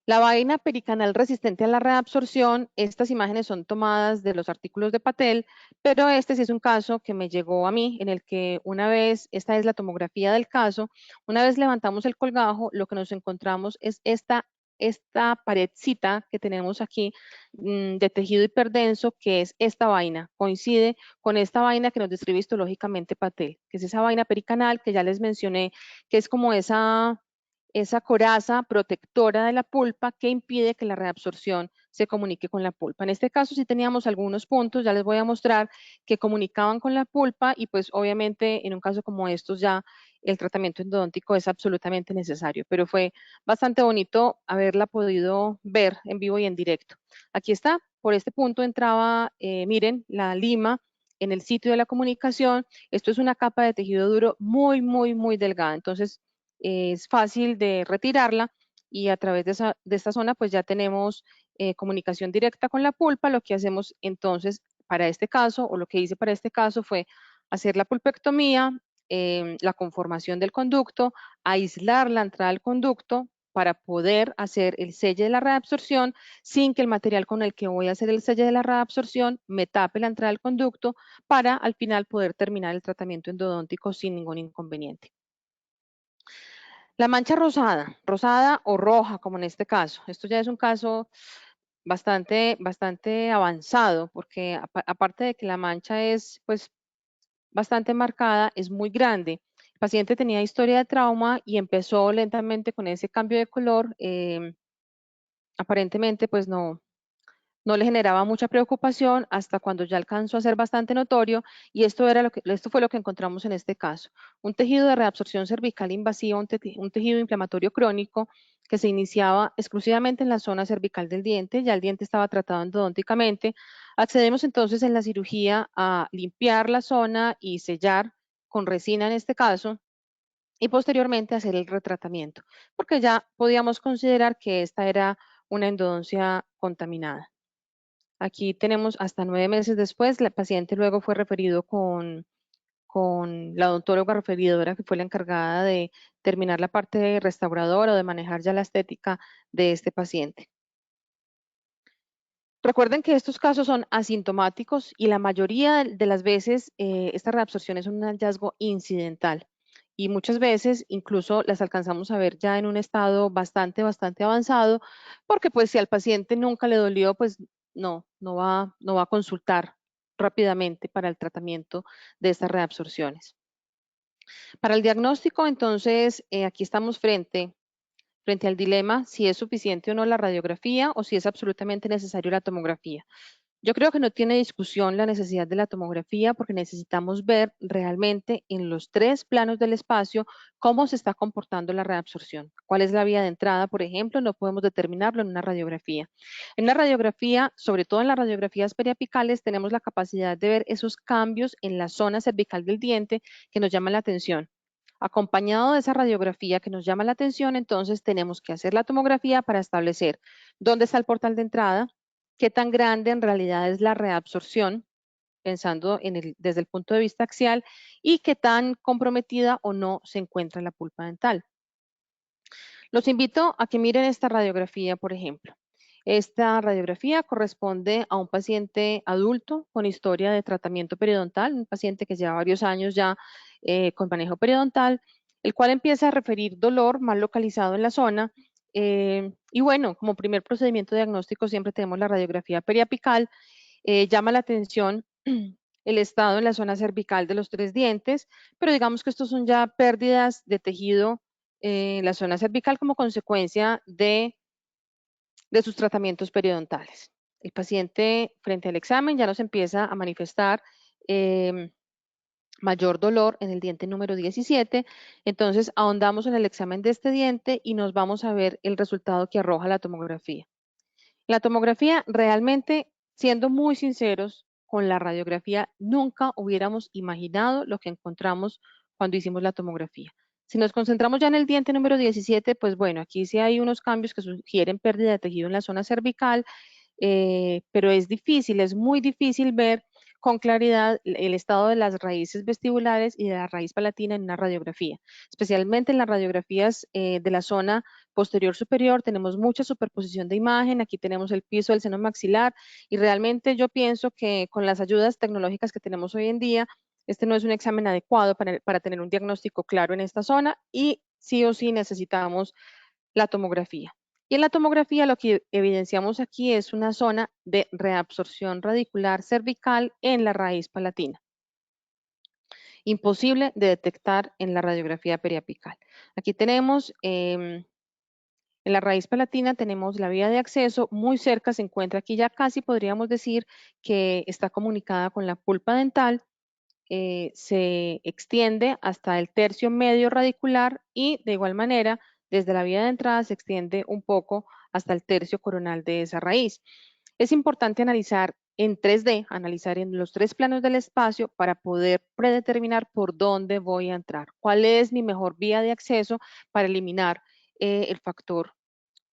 La vaina pericanal resistente a la reabsorción, estas imágenes son tomadas de los artículos de Patel, pero este sí es un caso que me llegó a mí, en el que una vez, esta es la tomografía del caso, una vez levantamos el colgajo, lo que nos encontramos es esta paredcita que tenemos aquí de tejido hiperdenso, que es esta vaina, coincide con esta vaina que nos describe histológicamente Patel, que es esa vaina pericanal que ya les mencioné, que es como esa coraza protectora de la pulpa que impide que la reabsorción se comunique con la pulpa. En este caso sí teníamos algunos puntos, ya les voy a mostrar, que comunicaban con la pulpa, y pues obviamente en un caso como estos ya el tratamiento endodóntico es absolutamente necesario, pero fue bastante bonito haberla podido ver en vivo y en directo. Aquí está, por este punto entraba, miren, la lima en el sitio de la comunicación. Esto es una capa de tejido duro muy, muy, muy delgada, entonces es fácil de retirarla, y a través de esta zona pues ya tenemos comunicación directa con la pulpa. Lo que hacemos entonces para este caso, o lo que hice para este caso, fue hacer la pulpectomía, la conformación del conducto, aislar la entrada del conducto para poder hacer el selle de la reabsorción sin que el material con el que voy a hacer el selle de la reabsorción me tape la entrada del conducto, para al final poder terminar el tratamiento endodóntico sin ningún inconveniente. La mancha rosada o roja, como en este caso. Esto ya es un caso bastante avanzado, porque aparte de que la mancha es pues bastante marcada, es muy grande. El paciente tenía historia de trauma y empezó lentamente con ese cambio de color. Aparentemente pues no le generaba mucha preocupación hasta cuando ya alcanzó a ser bastante notorio, y esto fue lo que encontramos en este caso. Un tejido de reabsorción cervical invasiva, un tejido inflamatorio crónico que se iniciaba exclusivamente en la zona cervical del diente. Ya el diente estaba tratado endodónticamente. Accedemos entonces en la cirugía a limpiar la zona y sellar con resina en este caso, y posteriormente hacer el retratamiento, porque ya podíamos considerar que esta era una endodoncia contaminada. Aquí tenemos hasta 9 meses después. La paciente luego fue referido con la odontóloga referidora, que fue la encargada de terminar la parte restauradora o de manejar ya la estética de este paciente. Recuerden que estos casos son asintomáticos, y la mayoría de las veces esta reabsorción es un hallazgo incidental, y muchas veces incluso las alcanzamos a ver ya en un estado bastante avanzado, porque pues si al paciente nunca le dolió, pues no va a consultar rápidamente para el tratamiento de estas reabsorciones. Para el diagnóstico, entonces, aquí estamos frente al dilema si es suficiente o no la radiografía o si es absolutamente necesario la tomografía. Yo creo que no tiene discusión la necesidad de la tomografía porque necesitamos ver realmente en los 3 planos del espacio cómo se está comportando la reabsorción. ¿Cuál es la vía de entrada, por ejemplo? No podemos determinarlo en una radiografía. En una radiografía, sobre todo en las radiografías periapicales, tenemos la capacidad de ver esos cambios en la zona cervical del diente que nos llaman la atención. Acompañado de esa radiografía que nos llama la atención, entonces tenemos que hacer la tomografía para establecer dónde está el portal de entrada, qué tan grande en realidad es la reabsorción, pensando desde el punto de vista axial, y qué tan comprometida o no se encuentra la pulpa dental. Los invito a que miren esta radiografía, por ejemplo. Esta radiografía corresponde a un paciente adulto con historia de tratamiento periodontal, un paciente que lleva varios años ya con manejo periodontal, el cual empieza a referir dolor mal localizado en la zona. Y bueno, como primer procedimiento diagnóstico siempre tenemos la radiografía periapical. Llama la atención el estado en la zona cervical de los 3 dientes, pero digamos que estos son ya pérdidas de tejido en la zona cervical como consecuencia de sus tratamientos periodontales. El paciente frente al examen ya nos empieza a manifestar mayor dolor en el diente número 17, entonces ahondamos en el examen de este diente y nos vamos a ver el resultado que arroja la tomografía. La tomografía realmente, siendo muy sinceros, con la radiografía nunca hubiéramos imaginado lo que encontramos cuando hicimos la tomografía. Si nos concentramos ya en el diente número 17, pues bueno, aquí sí hay unos cambios que sugieren pérdida de tejido en la zona cervical, pero es difícil, es muy difícil ver con claridad el estado de las raíces vestibulares y de la raíz palatina en una radiografía. Especialmente en las radiografías de la zona posterior superior tenemos mucha superposición de imagen, aquí tenemos el piso del seno maxilar y realmente yo pienso que con las ayudas tecnológicas que tenemos hoy en día, este no es un examen adecuado para tener un diagnóstico claro en esta zona y sí o sí necesitamos la tomografía. Y en la tomografía lo que evidenciamos aquí es una zona de reabsorción radicular cervical en la raíz palatina. Imposible de detectar en la radiografía periapical. Aquí tenemos, en la raíz palatina tenemos la vía de acceso, muy cerca se encuentra aquí ya casi podríamos decir que está comunicada con la pulpa dental, se extiende hasta el tercio medio radicular y de igual manera desde la vía de entrada se extiende un poco hasta el tercio coronal de esa raíz. Es importante analizar en 3D, analizar en los 3 planos del espacio para poder predeterminar por dónde voy a entrar, cuál es mi mejor vía de acceso para eliminar el factor,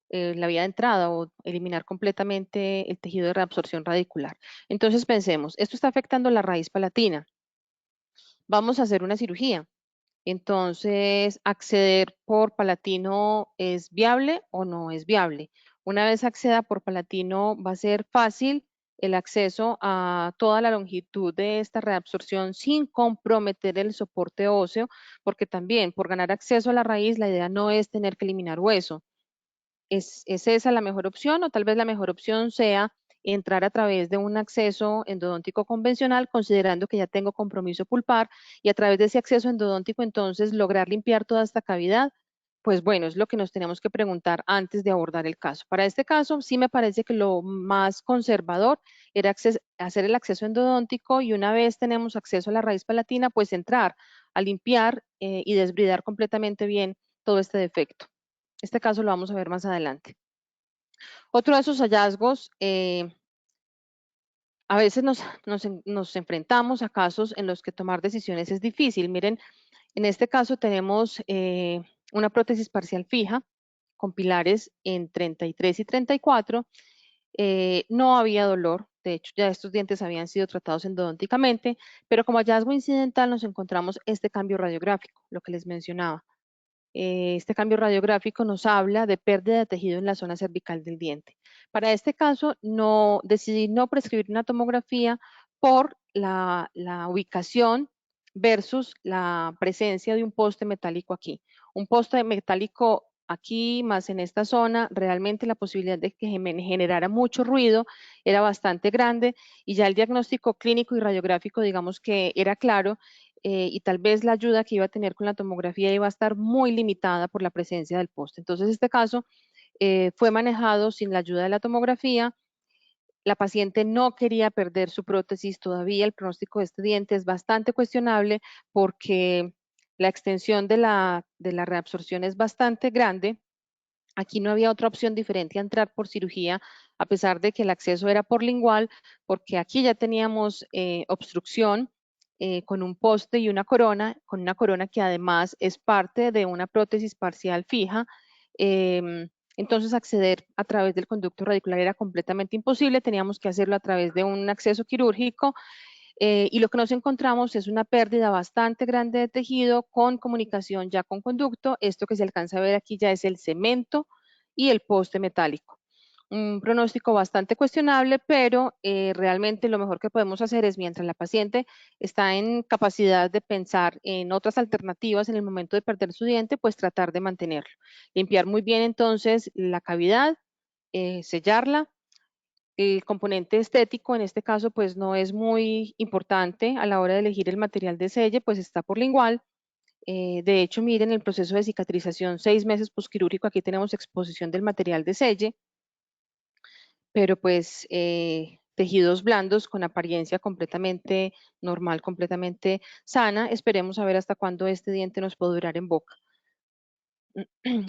la vía de entrada o eliminar completamente el tejido de reabsorción radicular. Entonces pensemos, esto está afectando la raíz palatina. Vamos a hacer una cirugía. Entonces, ¿acceder por palatino es viable o no es viable? Una vez acceda por palatino, va a ser fácil el acceso a toda la longitud de esta reabsorción sin comprometer el soporte óseo, porque también por ganar acceso a la raíz, la idea no es tener que eliminar hueso. ¿Es esa la mejor opción o tal vez la mejor opción sea entrar a través de un acceso endodóntico convencional, considerando que ya tengo compromiso pulpar y a través de ese acceso endodóntico entonces lograr limpiar toda esta cavidad? Pues bueno, es lo que nos tenemos que preguntar antes de abordar el caso. Para este caso, sí me parece que lo más conservador era hacer el acceso endodóntico y una vez tenemos acceso a la raíz palatina, pues entrar a limpiar y desbridar completamente bien todo este defecto. Este caso lo vamos a ver más adelante. Otro de esos hallazgos, a veces nos enfrentamos a casos en los que tomar decisiones es difícil. Miren, en este caso tenemos una prótesis parcial fija con pilares en 33 y 34. No había dolor, de hecho ya estos dientes habían sido tratados endodónticamente, pero como hallazgo incidental nos encontramos este cambio radiográfico, lo que les mencionaba. Este cambio radiográfico nos habla de pérdida de tejido en la zona cervical del diente. Para este caso, decidí no prescribir una tomografía por la ubicación versus la presencia de un poste metálico aquí. Un poste metálico aquí, más en esta zona, realmente la posibilidad de que me generara mucho ruido era bastante grande y ya el diagnóstico clínico y radiográfico, digamos que era claro, y tal vez la ayuda que iba a tener con la tomografía iba a estar muy limitada por la presencia del poste. Entonces, este caso fue manejado sin la ayuda de la tomografía. La paciente no quería perder su prótesis todavía. El pronóstico de este diente es bastante cuestionable porque la extensión de la reabsorción es bastante grande. Aquí no había otra opción diferente a entrar por cirugía, a pesar de que el acceso era por lingual, porque aquí ya teníamos obstrucción con un poste y una corona, con una corona que además es parte de una prótesis parcial fija. Entonces acceder a través del conducto radicular era completamente imposible, teníamos que hacerlo a través de un acceso quirúrgico. Y lo que nos encontramos es una pérdida bastante grande de tejido con comunicación ya con conducto. Esto que se alcanza a ver aquí ya es el cemento y el poste metálico. Un pronóstico bastante cuestionable, pero realmente lo mejor que podemos hacer es, mientras la paciente está en capacidad de pensar en otras alternativas en el momento de perder su diente, pues tratar de mantenerlo. Limpiar muy bien entonces la cavidad, sellarla. El componente estético en este caso pues no es muy importante a la hora de elegir el material de selle, pues está por lingual. De hecho, miren el proceso de cicatrización 6 meses posquirúrgico, aquí tenemos exposición del material de selle, pero pues tejidos blandos con apariencia completamente normal, completamente sana. Esperemos a ver hasta cuándo este diente nos puede durar en boca.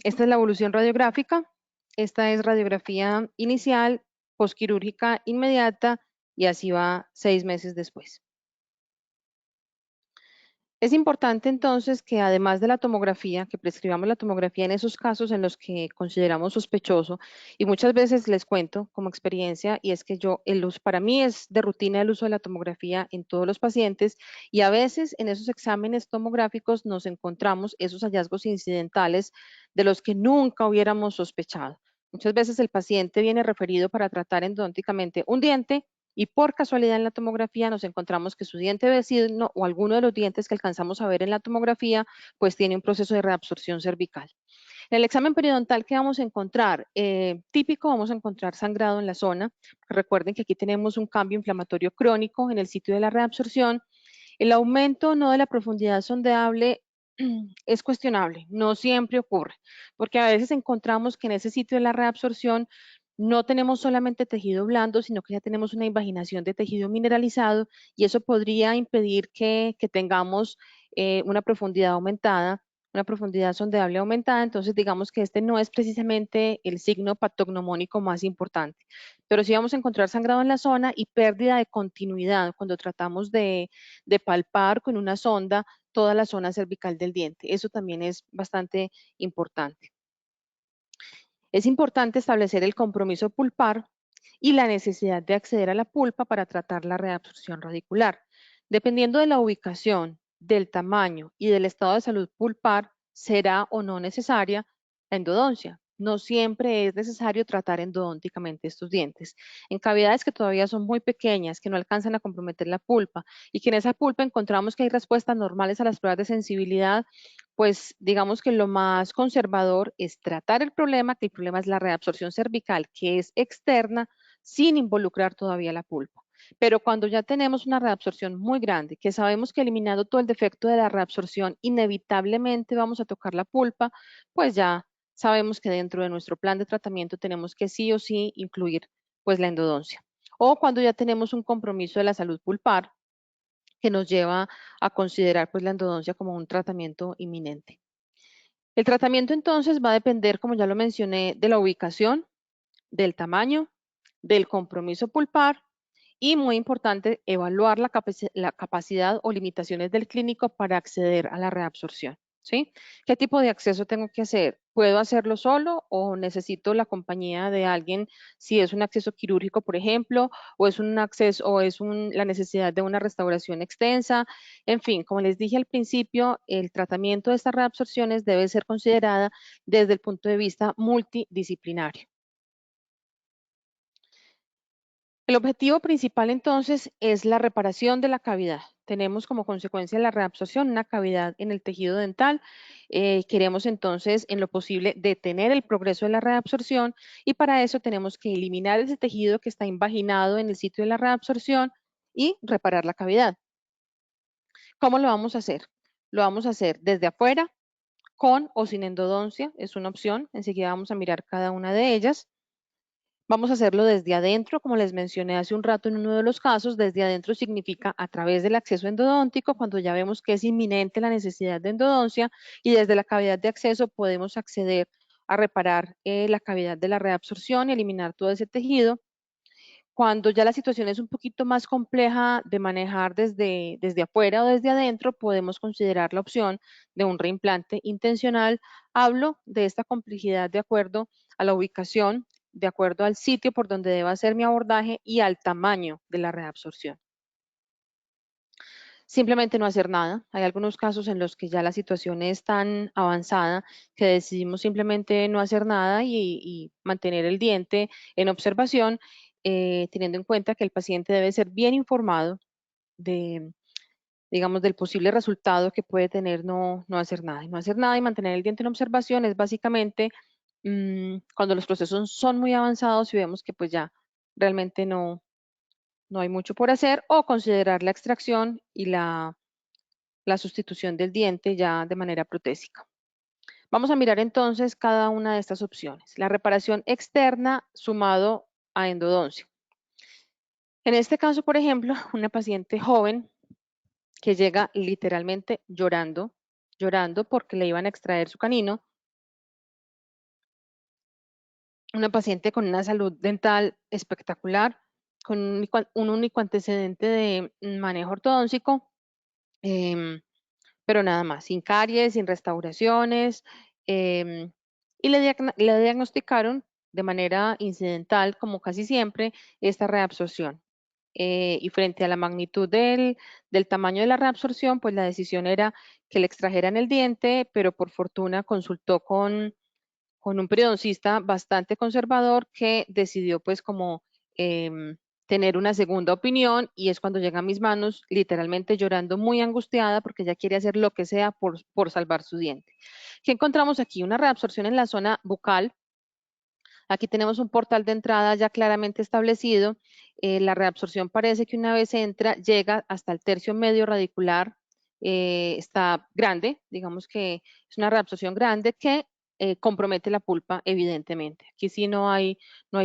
Esta es la evolución radiográfica. Esta es radiografía inicial, posquirúrgica inmediata y así va 6 meses después. Es importante entonces que además de la tomografía, que prescribamos la tomografía en esos casos en los que consideramos sospechoso, y muchas veces les cuento como experiencia, y es que para mí es de rutina el uso de la tomografía en todos los pacientes, y a veces en esos exámenes tomográficos nos encontramos esos hallazgos incidentales de los que nunca hubiéramos sospechado. Muchas veces el paciente viene referido para tratar endodónticamente un diente, y por casualidad en la tomografía nos encontramos que su diente vecino o alguno de los dientes que alcanzamos a ver en la tomografía, pues tiene un proceso de reabsorción cervical. En el examen periodontal, ¿qué vamos a encontrar? Típico, vamos a encontrar sangrado en la zona. Recuerden que aquí tenemos un cambio inflamatorio crónico en el sitio de la reabsorción. El aumento no de la profundidad sondeable es cuestionable, no siempre ocurre, porque a veces encontramos que en ese sitio de la reabsorción no tenemos solamente tejido blando, sino que ya tenemos una invaginación de tejido mineralizado y eso podría impedir que tengamos una profundidad aumentada, una profundidad sondeable aumentada. Entonces digamos que este no es precisamente el signo patognomónico más importante, pero sí vamos a encontrar sangrado en la zona y pérdida de continuidad cuando tratamos de palpar con una sonda toda la zona cervical del diente. Eso también es bastante importante. Es importante establecer el compromiso pulpar y la necesidad de acceder a la pulpa para tratar la reabsorción radicular. Dependiendo de la ubicación, del tamaño y del estado de salud pulpar, será o no necesaria la endodoncia. No siempre es necesario tratar endodónticamente estos dientes. En cavidades que todavía son muy pequeñas, que no alcanzan a comprometer la pulpa y que en esa pulpa encontramos que hay respuestas normales a las pruebas de sensibilidad, pues digamos que lo más conservador es tratar el problema, que el problema es la reabsorción cervical, que es externa, sin involucrar todavía la pulpa. Pero cuando ya tenemos una reabsorción muy grande, que sabemos que eliminando todo el defecto de la reabsorción, inevitablemente vamos a tocar la pulpa, pues ya sabemos que dentro de nuestro plan de tratamiento tenemos que sí o sí incluir pues la endodoncia. O cuando ya tenemos un compromiso de la salud pulpar, que nos lleva a considerar pues la endodoncia como un tratamiento inminente. El tratamiento entonces va a depender, como ya lo mencioné, de la ubicación, del tamaño, del compromiso pulpar y muy importante, evaluar la capacidad o limitaciones del clínico para acceder a la reabsorción. ¿Sí? ¿Qué tipo de acceso tengo que hacer? ¿Puedo hacerlo solo o necesito la compañía de alguien si es un acceso quirúrgico, por ejemplo, o es un acceso o es la necesidad de una restauración extensa? En fin, como les dije al principio, el tratamiento de estas reabsorciones debe ser considerada desde el punto de vista multidisciplinario. El objetivo principal entonces es la reparación de la cavidad. tenemos como consecuencia de la reabsorción una cavidad en el tejido dental. Queremos entonces, en lo posible, detener el progreso de la reabsorción y para eso tenemos que eliminar ese tejido que está invaginado en el sitio de la reabsorción y reparar la cavidad. ¿Cómo lo vamos a hacer? Lo vamos a hacer desde afuera, con o sin endodoncia, es una opción. Enseguida vamos a mirar cada una de ellas. Vamos a hacerlo desde adentro, como les mencioné hace un rato en uno de los casos. Desde adentro significa a través del acceso endodóntico, cuando ya vemos que es inminente la necesidad de endodoncia, y desde la cavidad de acceso podemos acceder a reparar la cavidad de la reabsorción y eliminar todo ese tejido. Cuando ya la situación es un poquito más compleja de manejar desde afuera o desde adentro, podemos considerar la opción de un reimplante intencional. Hablo de esta complejidad de acuerdo a la ubicación, de acuerdo al sitio por donde deba ser mi abordaje y al tamaño de la reabsorción. Simplemente no hacer nada. Hay algunos casos en los que ya la situación es tan avanzada que decidimos simplemente no hacer nada y mantener el diente en observación, teniendo en cuenta que el paciente debe ser bien informado de, digamos, del posible resultado que puede tener no hacer nada. Y no hacer nada y mantener el diente en observación es básicamente cuando los procesos son muy avanzados y vemos que pues ya realmente no hay mucho por hacer, o considerar la extracción y la sustitución del diente ya de manera protésica. Vamos a mirar entonces cada una de estas opciones. La reparación externa sumado a endodoncia. En este caso, por ejemplo, una paciente joven que llega literalmente llorando porque le iban a extraer su canino. Una paciente con una salud dental espectacular, con un único antecedente de manejo ortodóntico, pero nada más, sin caries, sin restauraciones, y le diagnosticaron de manera incidental, como casi siempre, esta reabsorción. Y frente a la magnitud del tamaño de la reabsorción, pues la decisión era que le extrajeran el diente, pero por fortuna consultó con un periodoncista bastante conservador que decidió pues como tener una segunda opinión, y es cuando llega a mis manos literalmente llorando, muy angustiada porque ella quiere hacer lo que sea por salvar su diente. ¿Qué encontramos aquí? Una reabsorción en la zona bucal. Aquí tenemos un portal de entrada ya claramente establecido. La reabsorción parece que una vez entra llega hasta el tercio medio radicular. Está grande, digamos que es una reabsorción grande que compromete la pulpa evidentemente. Aquí sí no hay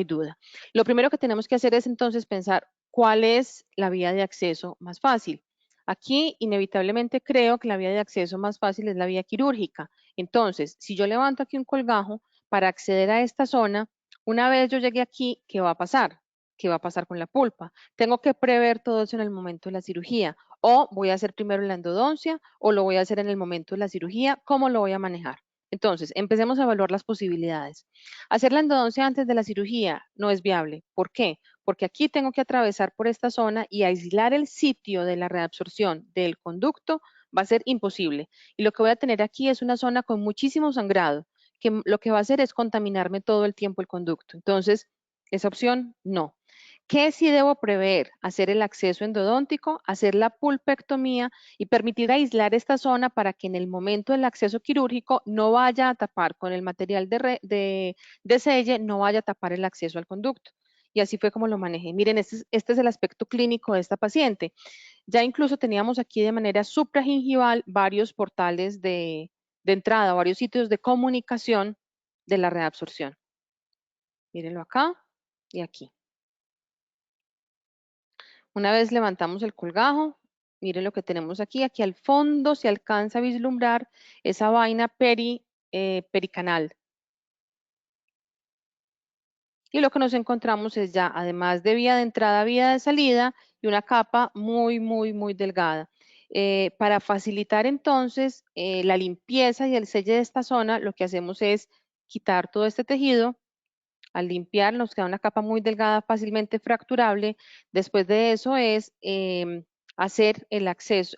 duda. Lo primero que tenemos que hacer es entonces pensar cuál es la vía de acceso más fácil. Aquí inevitablemente creo que la vía de acceso más fácil es la vía quirúrgica. Entonces, si yo levanto aquí un colgajo para acceder a esta zona, una vez yo llegue aquí, ¿qué va a pasar? ¿Qué va a pasar con la pulpa? Tengo que prever todo eso en el momento de la cirugía. O voy a hacer primero la endodoncia o lo voy a hacer en el momento de la cirugía. ¿Cómo lo voy a manejar? Entonces, empecemos a evaluar las posibilidades. Hacer la endodoncia antes de la cirugía no es viable. ¿Por qué? Porque aquí tengo que atravesar por esta zona y aislar el sitio de la reabsorción del conducto va a ser imposible. Y lo que voy a tener aquí es una zona con muchísimo sangrado, que lo que va a hacer es contaminarme todo el tiempo el conducto. Entonces, esa opción no. ¿Qué sí debo prever? Hacer el acceso endodóntico, hacer la pulpectomía y permitir aislar esta zona para que en el momento del acceso quirúrgico no vaya a tapar con el material de selle, no vaya a tapar el acceso al conducto. Y así fue como lo manejé. Miren, este es el aspecto clínico de esta paciente. Ya incluso teníamos aquí de manera supragingival varios portales de entrada, varios sitios de comunicación de la reabsorción. Mírenlo acá y aquí. Una vez levantamos el colgajo, miren lo que tenemos aquí. Aquí al fondo se alcanza a vislumbrar esa vaina pericanal. Y lo que nos encontramos es ya, además de vía de entrada, vía de salida y una capa muy delgada. Para facilitar entonces la limpieza y el selle de esta zona, lo que hacemos es quitar todo este tejido. Al limpiar nos queda una capa muy delgada, fácilmente fracturable. Después de eso es hacer el acceso,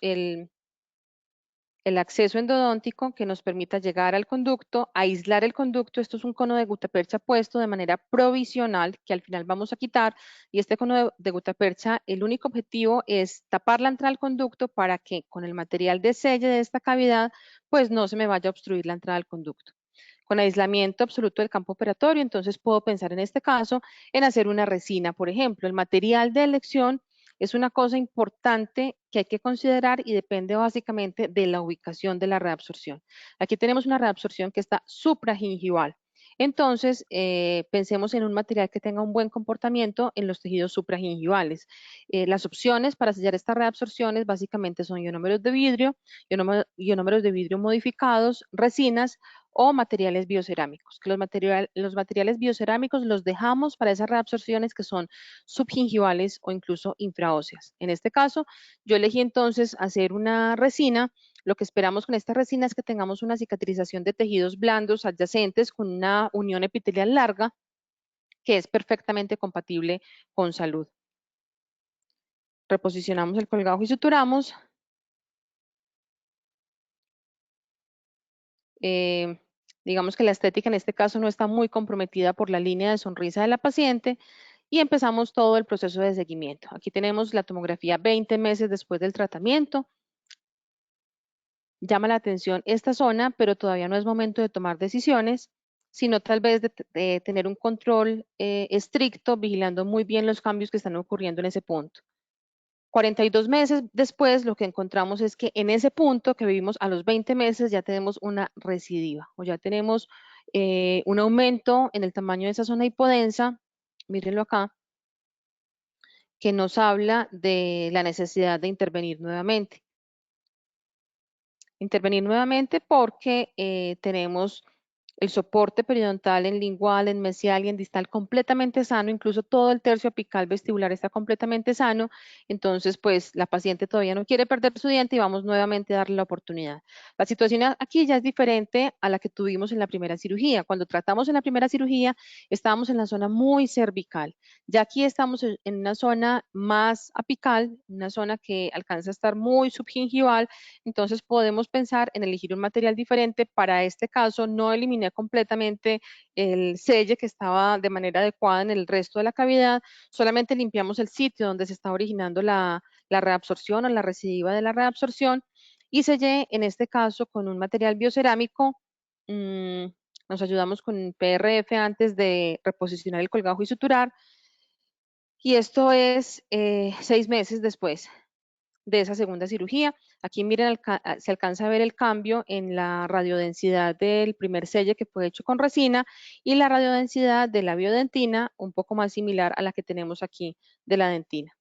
el acceso endodóntico que nos permita llegar al conducto, aislar el conducto. Esto es un cono de gutapercha puesto de manera provisional que al final vamos a quitar, y este cono de gutapercha, el único objetivo es tapar la entrada al conducto para que con el material de selle de esta cavidad pues no se me vaya a obstruir la entrada al conducto. Con aislamiento absoluto del campo operatorio, entonces puedo pensar en este caso en hacer una resina, por ejemplo. El material de elección es una cosa importante que hay que considerar y depende básicamente de la ubicación de la reabsorción. Aquí tenemos una reabsorción que está supragingival. Entonces, pensemos en un material que tenga un buen comportamiento en los tejidos supragingivales. Las opciones para sellar estas reabsorciones básicamente son ionómeros de vidrio, ionómeros de vidrio modificados, resinas o materiales biocerámicos. Que los materiales biocerámicos los dejamos para esas reabsorciones que son subgingivales o incluso infraóseas. En este caso, yo elegí entonces hacer una resina. Lo que esperamos con esta resina es que tengamos una cicatrización de tejidos blandos adyacentes con una unión epitelial larga que es perfectamente compatible con salud. Reposicionamos el colgajo y suturamos. Digamos que la estética en este caso no está muy comprometida por la línea de sonrisa de la paciente y empezamos todo el proceso de seguimiento. Aquí tenemos la tomografía 20 meses después del tratamiento. Llama la atención esta zona, pero todavía no es momento de tomar decisiones, sino tal vez de tener un control estricto, vigilando muy bien los cambios que están ocurriendo en ese punto. 42 meses después, lo que encontramos es que en ese punto que vivimos a los 20 meses ya tenemos una recidiva o ya tenemos un aumento en el tamaño de esa zona hipodensa, mírenlo acá, que nos habla de la necesidad de intervenir nuevamente. Intervenir nuevamente porque tenemos el soporte periodontal en lingual, en mesial y en distal completamente sano, incluso todo el tercio apical vestibular está completamente sano. Entonces, pues la paciente todavía no quiere perder su diente y vamos nuevamente a darle la oportunidad. La situación aquí ya es diferente a la que tuvimos en la primera cirugía. Cuando tratamos en la primera cirugía, estábamos en la zona muy cervical. Ya aquí estamos en una zona más apical, una zona que alcanza a estar muy subgingival. Entonces podemos pensar en elegir un material diferente. Para este caso no eliminé completamente el selle que estaba de manera adecuada en el resto de la cavidad, solamente limpiamos el sitio donde se está originando la reabsorción o la recidiva de la reabsorción y sellé en este caso con un material biocerámico. Nos ayudamos con PRF antes de reposicionar el colgajo y suturar, y esto es 6 meses después de esa segunda cirugía. Aquí miren, se alcanza a ver el cambio en la radiodensidad del primer selle que fue hecho con resina y la radiodensidad de la biodentina, un poco más similar a la que tenemos aquí de la dentina.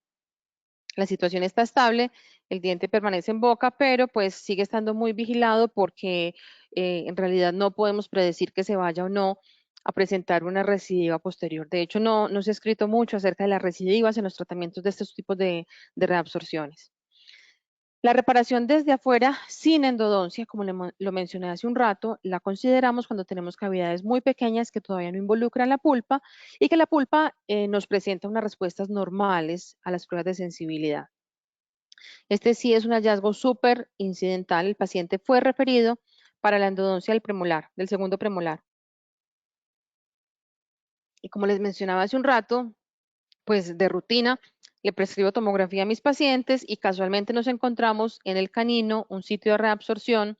La situación está estable, el diente permanece en boca, pero pues sigue estando muy vigilado porque en realidad no podemos predecir que se vaya o no a presentar una recidiva posterior. De hecho, no se ha escrito mucho acerca de las recidivas en los tratamientos de estos tipos de reabsorciones. La reparación desde afuera sin endodoncia, como lo mencioné hace un rato, la consideramos cuando tenemos cavidades muy pequeñas que todavía no involucran la pulpa y que la pulpa nos presenta unas respuestas normales a las pruebas de sensibilidad. Este sí es un hallazgo súper incidental. El paciente fue referido para la endodoncia del premolar, del segundo premolar. Y como les mencionaba hace un rato, pues de rutina le prescribo tomografía a mis pacientes y casualmente nos encontramos en el canino un sitio de reabsorción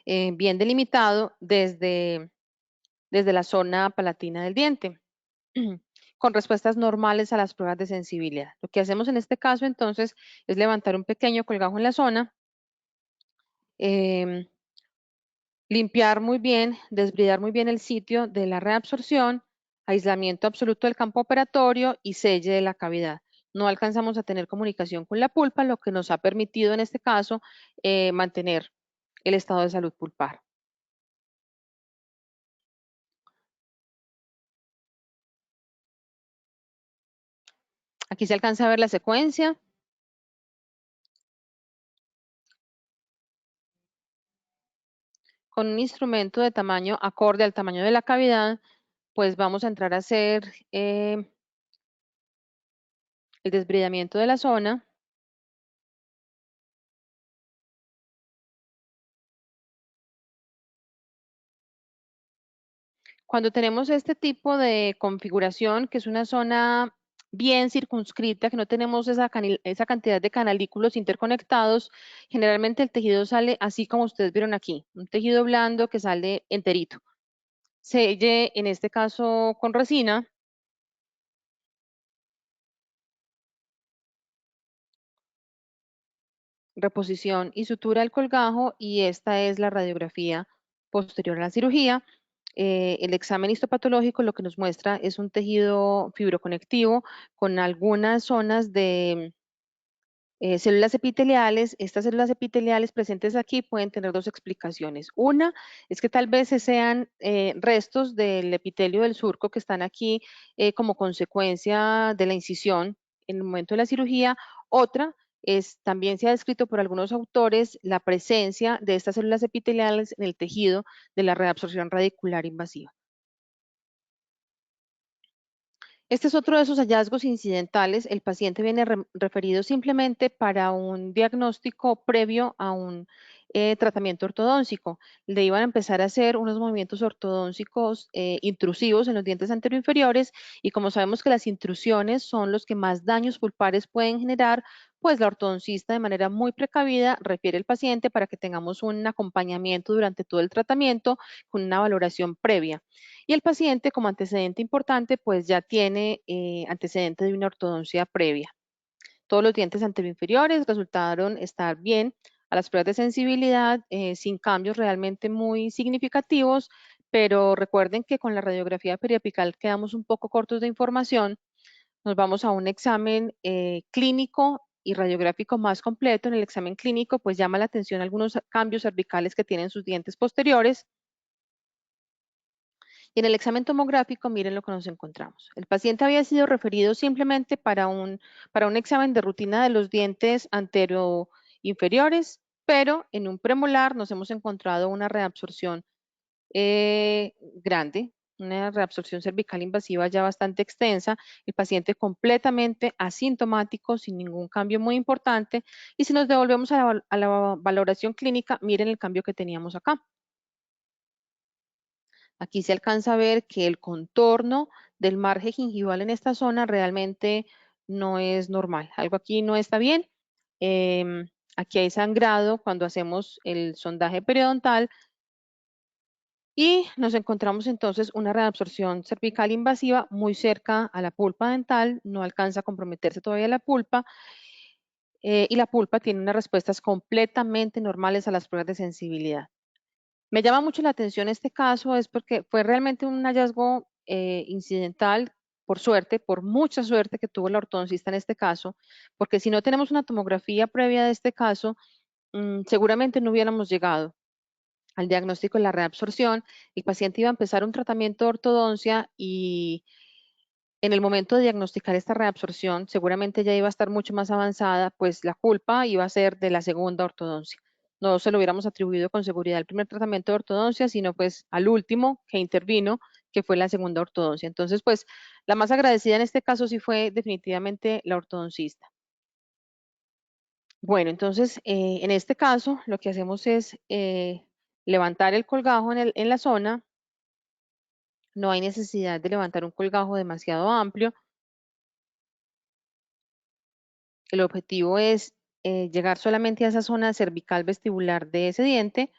bien delimitado desde la zona palatina del diente, con respuestas normales a las pruebas de sensibilidad. Lo que hacemos en este caso entonces es levantar un pequeño colgajo en la zona, em, limpiar muy bien, desbridar muy bien el sitio de la reabsorción, aislamiento absoluto del campo operatorio y selle de la cavidad. No alcanzamos a tener comunicación con la pulpa, lo que nos ha permitido en este caso mantener el estado de salud pulpar. Aquí se alcanza a ver la secuencia. Con un instrumento de tamaño acorde al tamaño de la cavidad, pues vamos a entrar a hacer el desbridamiento de la zona. Cuando tenemos este tipo de configuración, que es una zona bien circunscrita, que no tenemos esa cantidad de canalículos interconectados, generalmente el tejido sale así como ustedes vieron aquí, un tejido blando que sale enterito. Selle, en este caso con resina. Reposición y sutura del colgajo, y esta es la radiografía posterior a la cirugía. El examen histopatológico lo que nos muestra es un tejido fibroconectivo con algunas zonas de células epiteliales. Estas células epiteliales presentes aquí pueden tener dos explicaciones. Una es que tal vez sean restos del epitelio del surco que están aquí como consecuencia de la incisión en el momento de la cirugía. Otra es, también se ha descrito por algunos autores, la presencia de estas células epiteliales en el tejido de la reabsorción radicular invasiva. Este es otro de esos hallazgos incidentales. El paciente viene referido simplemente para un diagnóstico previo a un tratamiento ortodóntico. Le iban a empezar a hacer unos movimientos ortodónticos intrusivos en los dientes anteroinferiores, y como sabemos que las intrusiones son los que más daños pulpares pueden generar, pues la ortodoncista de manera muy precavida refiere al paciente para que tengamos un acompañamiento durante todo el tratamiento con una valoración previa. Y el paciente, como antecedente importante, pues ya tiene antecedente de una ortodoncia previa. Todos los dientes anteroinferiores resultaron estar bien a las pruebas de sensibilidad, sin cambios realmente muy significativos, pero recuerden que con la radiografía periapical quedamos un poco cortos de información. Nos vamos a un examen clínico y radiográfico más completo. En el examen clínico, pues llama la atención algunos cambios cervicales que tienen sus dientes posteriores. Y en el examen tomográfico, miren lo que nos encontramos. El paciente había sido referido simplemente para un examen de rutina de los dientes anteroinferiores, pero en un premolar nos hemos encontrado una reabsorción grande, una reabsorción cervical invasiva ya bastante extensa, el paciente completamente asintomático, sin ningún cambio muy importante. Y si nos devolvemos a la valoración clínica, miren el cambio que teníamos acá. Aquí se alcanza a ver que el contorno del margen gingival en esta zona realmente no es normal. Algo aquí no está bien. Aquí hay sangrado cuando hacemos el sondaje periodontal, y nos encontramos entonces una reabsorción cervical invasiva muy cerca a la pulpa dental. No alcanza a comprometerse todavía la pulpa, y la pulpa tiene unas respuestas completamente normales a las pruebas de sensibilidad. Me llama mucho la atención este caso, es porque fue realmente un hallazgo incidental, por suerte, por mucha suerte que tuvo la ortodoncista en este caso, porque si no tenemos una tomografía previa de este caso, seguramente no hubiéramos llegado al diagnóstico de la reabsorción. El paciente iba a empezar un tratamiento de ortodoncia, y en el momento de diagnosticar esta reabsorción, seguramente ya iba a estar mucho más avanzada, pues la culpa iba a ser de la segunda ortodoncia. No se lo hubiéramos atribuido con seguridad al primer tratamiento de ortodoncia, sino pues al último que intervino, que fue la segunda ortodoncia. Entonces, pues la más agradecida en este caso sí fue definitivamente la ortodoncista. Bueno, entonces en este caso lo que hacemos es levantar el colgajo en la zona. No hay necesidad de levantar un colgajo demasiado amplio. El objetivo es llegar solamente a esa zona cervical vestibular de ese diente.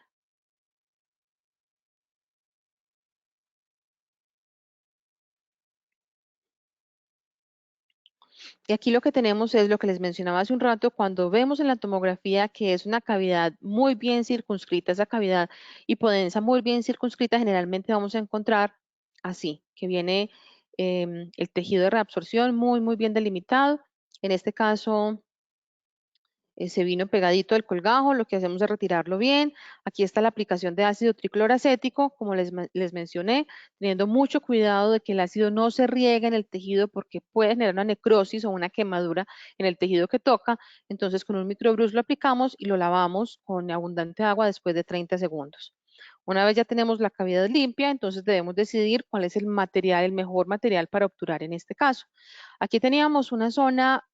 Y aquí lo que tenemos es lo que les mencionaba hace un rato: cuando vemos en la tomografía que es una cavidad muy bien circunscrita, esa cavidad hipodensa muy bien circunscrita, generalmente vamos a encontrar así, que viene el tejido de reabsorción muy bien delimitado. En este caso, se vino pegadito del colgajo. Lo que hacemos es retirarlo bien. Aquí está la aplicación de ácido tricloracético, como les mencioné, teniendo mucho cuidado de que el ácido no se riegue en el tejido, porque puede generar una necrosis o una quemadura en el tejido que toca. Entonces, con un microbrus lo aplicamos y lo lavamos con abundante agua después de 30 segundos. Una vez ya tenemos la cavidad limpia, entonces debemos decidir cuál es el material, el mejor material para obturar en este caso. Aquí teníamos una zona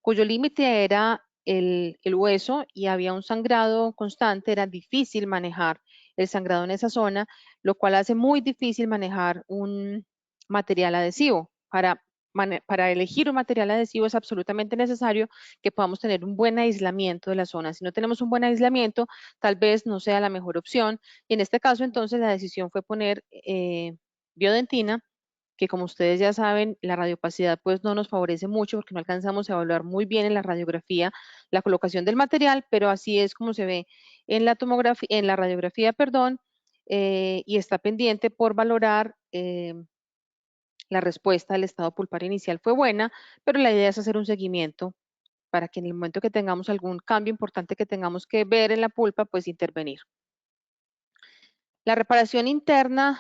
cuyo límite era el hueso, y había un sangrado constante, era difícil manejar el sangrado en esa zona, lo cual hace muy difícil manejar un material adhesivo. Para elegir un material adhesivo es absolutamente necesario que podamos tener un buen aislamiento de la zona. Si no tenemos un buen aislamiento, tal vez no sea la mejor opción. Y en este caso, entonces, la decisión fue poner biodentina, que como ustedes ya saben, la radiopacidad pues no nos favorece mucho porque no alcanzamos a evaluar muy bien en la radiografía la colocación del material, pero así es como se ve en la tomografía, en la radiografía, perdón, y está pendiente por valorar la respuesta del estado pulpar inicial fue buena, pero la idea es hacer un seguimiento para que en el momento que tengamos algún cambio importante que tengamos que ver en la pulpa, pues intervenir. La reparación interna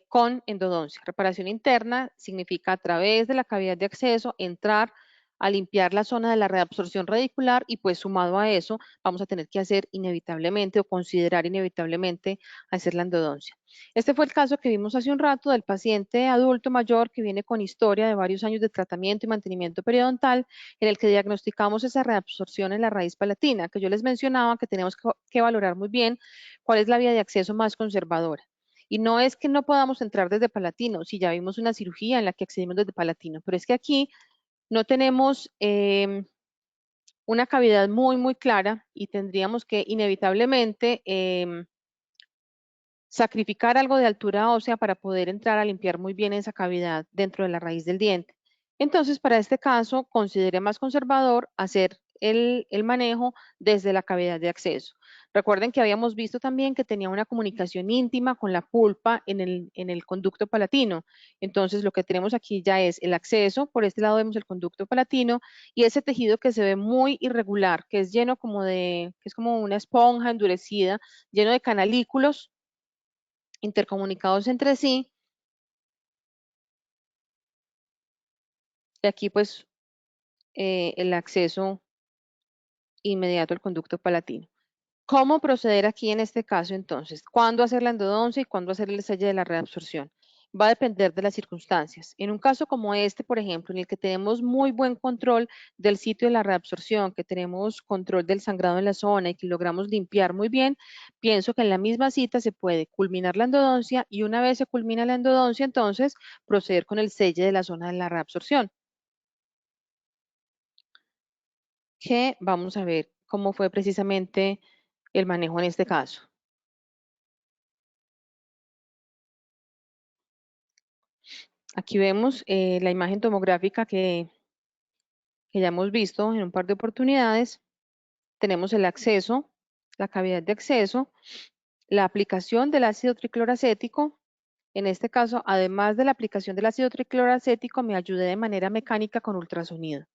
con endodoncia. Reparación interna significa a través de la cavidad de acceso entrar a limpiar la zona de la reabsorción radicular y pues sumado a eso vamos a tener que hacer inevitablemente o considerar inevitablemente hacer la endodoncia. Este fue el caso que vimos hace un rato del paciente adulto mayor que viene con historia de varios años de tratamiento y mantenimiento periodontal en el que diagnosticamos esa reabsorción en la raíz palatina que yo les mencionaba que tenemos que valorar muy bien cuál es la vía de acceso más conservadora. Y no es que no podamos entrar desde palatino, si ya vimos una cirugía en la que accedimos desde palatino, pero es que aquí no tenemos una cavidad muy clara y tendríamos que inevitablemente sacrificar algo de altura ósea para poder entrar a limpiar muy bien esa cavidad dentro de la raíz del diente. Entonces, para este caso, consideré más conservador hacer el manejo desde la cavidad de acceso. Recuerden que habíamos visto también que tenía una comunicación íntima con la pulpa en el conducto palatino. Entonces, lo que tenemos aquí ya es el acceso, por este lado vemos el conducto palatino y ese tejido que se ve muy irregular, que es lleno que es como una esponja endurecida, lleno de canalículos intercomunicados entre sí. Y aquí pues el acceso inmediato al conducto palatino. ¿Cómo proceder aquí en este caso entonces? ¿Cuándo hacer la endodoncia y cuándo hacer el sello de la reabsorción? Va a depender de las circunstancias. En un caso como este, por ejemplo, en el que tenemos muy buen control del sitio de la reabsorción, que tenemos control del sangrado en la zona y que logramos limpiar muy bien, pienso que en la misma cita se puede culminar la endodoncia y una vez se culmina la endodoncia, entonces proceder con el sello de la zona de la reabsorción. Que vamos a ver cómo fue precisamente el manejo en este caso. Aquí vemos la imagen tomográfica que ya hemos visto en un par de oportunidades. Tenemos el acceso, la cavidad de acceso, la aplicación del ácido tricloracético. En este caso, además de la aplicación del ácido tricloracético, me ayudé de manera mecánica con ultrasonido.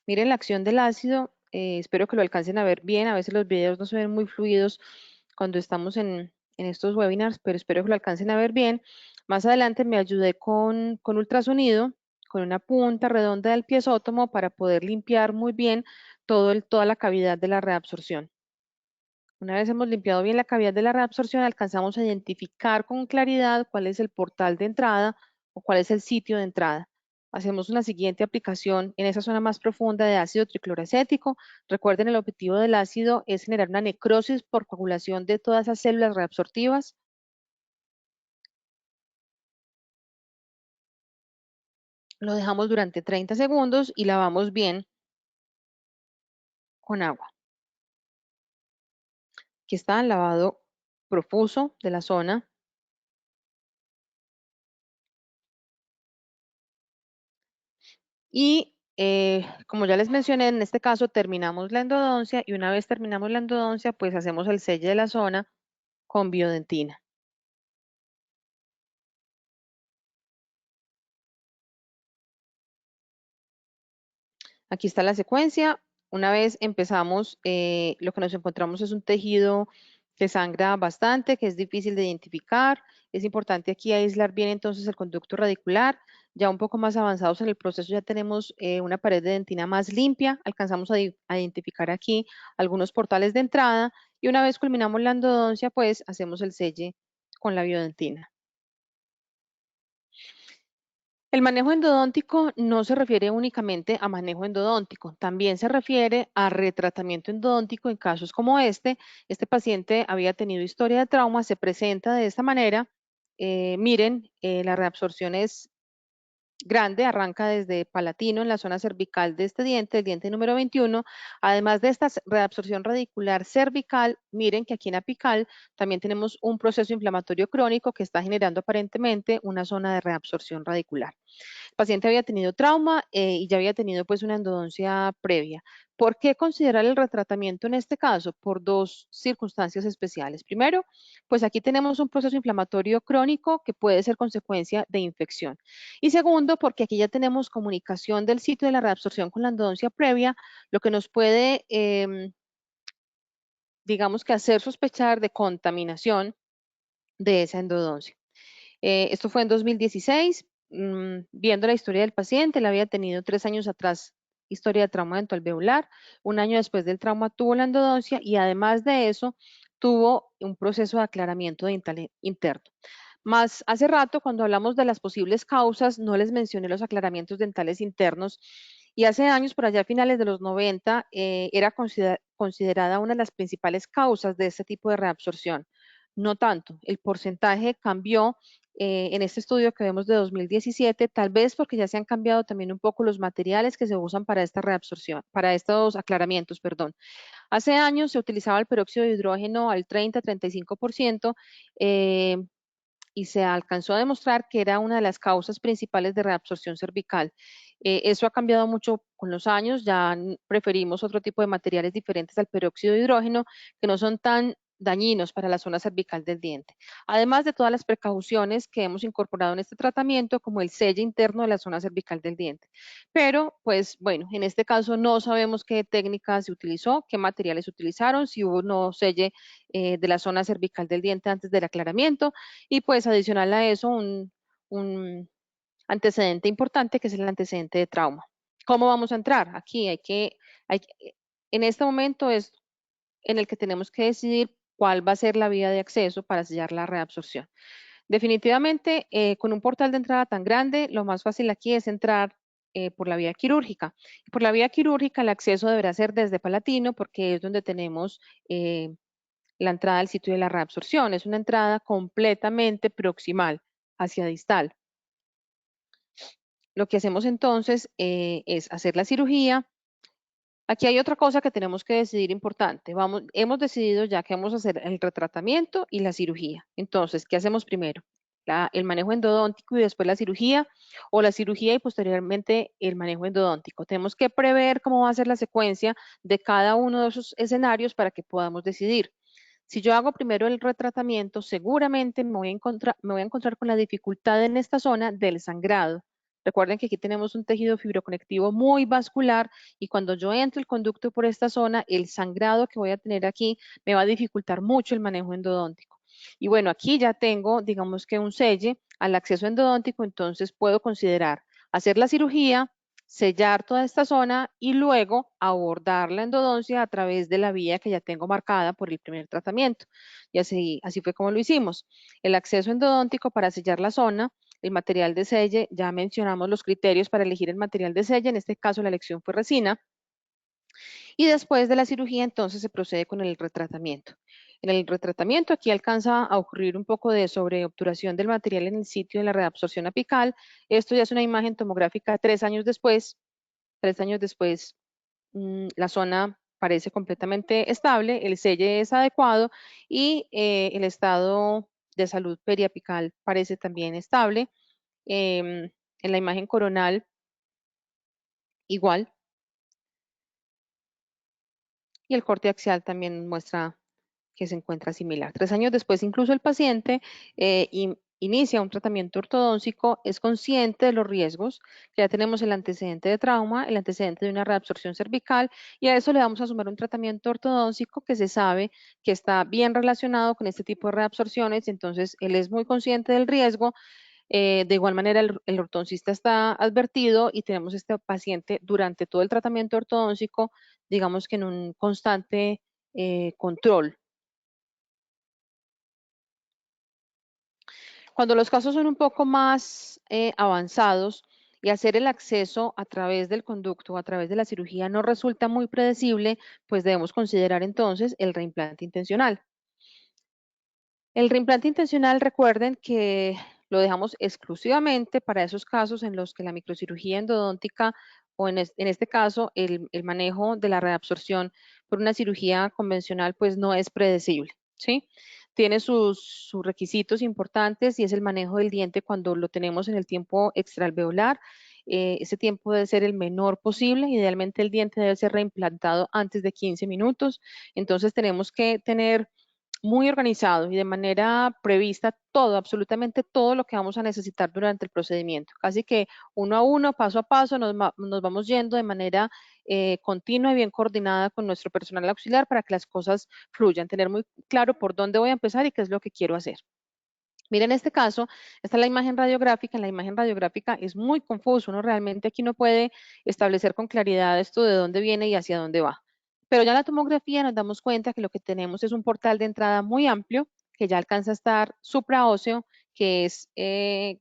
Miren la acción del ácido, espero que lo alcancen a ver bien. A veces los videos no se ven muy fluidos cuando estamos en estos webinars, pero espero que lo alcancen a ver bien. Más adelante me ayudé con ultrasonido, con una punta redonda del piezótomo para poder limpiar muy bien toda la cavidad de la reabsorción. Una vez hemos limpiado bien la cavidad de la reabsorción, alcanzamos a identificar con claridad cuál es el portal de entrada o cuál es el sitio de entrada. Hacemos una siguiente aplicación en esa zona más profunda de ácido tricloracético. Recuerden, el objetivo del ácido es generar una necrosis por coagulación de todas esas células reabsortivas. Lo dejamos durante 30 segundos y lavamos bien con agua. Aquí está el lavado profuso de la zona. Y como ya les mencioné, en este caso terminamos la endodoncia y una vez terminamos la endodoncia, pues hacemos el sello de la zona con biodentina. Aquí está la secuencia. Una vez empezamos, lo que nos encontramos es un tejido que sangra bastante, que es difícil de identificar. Es importante aquí aislar bien entonces el conducto radicular. Ya un poco más avanzados en el proceso ya tenemos una pared de dentina más limpia. Alcanzamos a identificar aquí algunos portales de entrada y una vez culminamos la endodoncia, pues hacemos el selle con la biodentina. El manejo endodóntico no se refiere únicamente a manejo endodóntico, también se refiere a retratamiento endodóntico en casos como este. Este paciente había tenido historia de trauma, se presenta de esta manera. Miren, la reabsorción es grande, arranca desde palatino en la zona cervical de este diente, el diente número 21. Además de esta reabsorción radicular cervical, miren que aquí en apical también tenemos un proceso inflamatorio crónico que está generando aparentemente una zona de reabsorción radicular. El paciente había tenido trauma y ya había tenido pues una endodoncia previa. ¿Por qué considerar el retratamiento en este caso? Por dos circunstancias especiales. Primero, pues aquí tenemos un proceso inflamatorio crónico que puede ser consecuencia de infección. Y segundo, porque aquí ya tenemos comunicación del sitio de la reabsorción con la endodoncia previa, lo que nos puede, digamos que hacer sospechar de contaminación de esa endodoncia. Esto fue en 2016, viendo la historia del paciente, él había tenido 3 años atrás historia de trauma dentoalveolar, un año después del trauma tuvo la endodoncia y además de eso tuvo un proceso de aclaramiento dental interno. Más hace rato, cuando hablamos de las posibles causas, no les mencioné los aclaramientos dentales internos y hace años, por allá a finales de los 90, era considerada una de las principales causas de este tipo de reabsorción. No tanto, el porcentaje cambió en este estudio que vemos de 2017, tal vez porque ya se han cambiado también un poco los materiales que se usan para esta reabsorción, para estos aclaramientos, perdón. Hace años se utilizaba el peróxido de hidrógeno al 30-35%, y se alcanzó a demostrar que era una de las causas principales de reabsorción cervical. Eso ha cambiado mucho con los años, ya preferimos otro tipo de materiales diferentes al peróxido de hidrógeno que no son tan dañinos para la zona cervical del diente. Además de todas las precauciones que hemos incorporado en este tratamiento, como el sello interno de la zona cervical del diente. Pero, pues bueno, en este caso no sabemos qué técnica se utilizó, qué materiales se utilizaron, si hubo no selle de la zona cervical del diente antes del aclaramiento y pues adicional a eso un antecedente importante que es el antecedente de trauma. ¿Cómo vamos a entrar? Aquí en este momento es en el que tenemos que decidir cuál va a ser la vía de acceso para sellar la reabsorción. Definitivamente, con un portal de entrada tan grande, lo más fácil aquí es entrar por la vía quirúrgica. Por la vía quirúrgica, el acceso deberá ser desde palatino, porque es donde tenemos la entrada al sitio de la reabsorción. Es una entrada completamente proximal hacia distal. Lo que hacemos entonces es hacer la cirugía. Aquí hay otra cosa que tenemos que decidir importante. Hemos decidido ya que vamos a hacer el retratamiento y la cirugía. Entonces, ¿qué hacemos primero? El manejo endodóntico y después la cirugía, o la cirugía y posteriormente el manejo endodóntico. Tenemos que prever cómo va a ser la secuencia de cada uno de esos escenarios para que podamos decidir. Si yo hago primero el retratamiento, seguramente me voy a encontrar con la dificultad en esta zona del sangrado. Recuerden que aquí tenemos un tejido fibroconectivo muy vascular y cuando yo entro el conducto por esta zona, el sangrado que voy a tener aquí me va a dificultar mucho el manejo endodóntico. Y bueno, aquí ya tengo, digamos que un selle al acceso endodóntico, entonces puedo considerar hacer la cirugía, sellar toda esta zona y luego abordar la endodoncia a través de la vía que ya tengo marcada por el primer tratamiento. Y así fue como lo hicimos. El acceso endodóntico para sellar la zona, el material de selle, ya mencionamos los criterios para elegir el material de selle, en este caso la elección fue resina. Y después de la cirugía, entonces se procede con el retratamiento. En el retratamiento aquí alcanza a ocurrir un poco de sobreobturación del material en el sitio de la reabsorción apical. Esto ya es una imagen tomográfica 3 años después. 3 años después, la zona parece completamente estable, el selle es adecuado y el estado de salud periapical parece también estable. En la imagen coronal, igual. Y el corte axial también muestra que se encuentra similar. 3 años después, incluso el paciente inicia un tratamiento ortodóntico, es consciente de los riesgos, que ya tenemos el antecedente de trauma, el antecedente de una reabsorción cervical, y a eso le vamos a sumar un tratamiento ortodóntico que se sabe que está bien relacionado con este tipo de reabsorciones, entonces él es muy consciente del riesgo. De igual manera, el ortodoncista está advertido y tenemos este paciente durante todo el tratamiento ortodóntico, digamos que en un constante control. Cuando los casos son un poco más avanzados y hacer el acceso a través del conducto o a través de la cirugía no resulta muy predecible, pues debemos considerar entonces el reimplante intencional. El reimplante intencional, recuerden que lo dejamos exclusivamente para esos casos en los que la microcirugía endodóntica o en este caso el manejo de la reabsorción por una cirugía convencional pues no es predecible, ¿sí? Tiene sus requisitos importantes y es el manejo del diente cuando lo tenemos en el tiempo extraalveolar. Ese tiempo debe ser el menor posible, idealmente el diente debe ser reimplantado antes de 15 minutos, entonces tenemos que tener muy organizado y de manera prevista todo, absolutamente todo lo que vamos a necesitar durante el procedimiento. Casi que uno a uno, paso a paso, nos vamos yendo de manera continua y bien coordinada con nuestro personal auxiliar para que las cosas fluyan, tener muy claro por dónde voy a empezar y qué es lo que quiero hacer. Miren, en este caso, esta es la imagen radiográfica. En la imagen radiográfica es muy confuso. Uno realmente aquí no puede establecer con claridad esto de dónde viene y hacia dónde va. Pero ya en la tomografía nos damos cuenta que lo que tenemos es un portal de entrada muy amplio, que ya alcanza a estar supraóseo, que es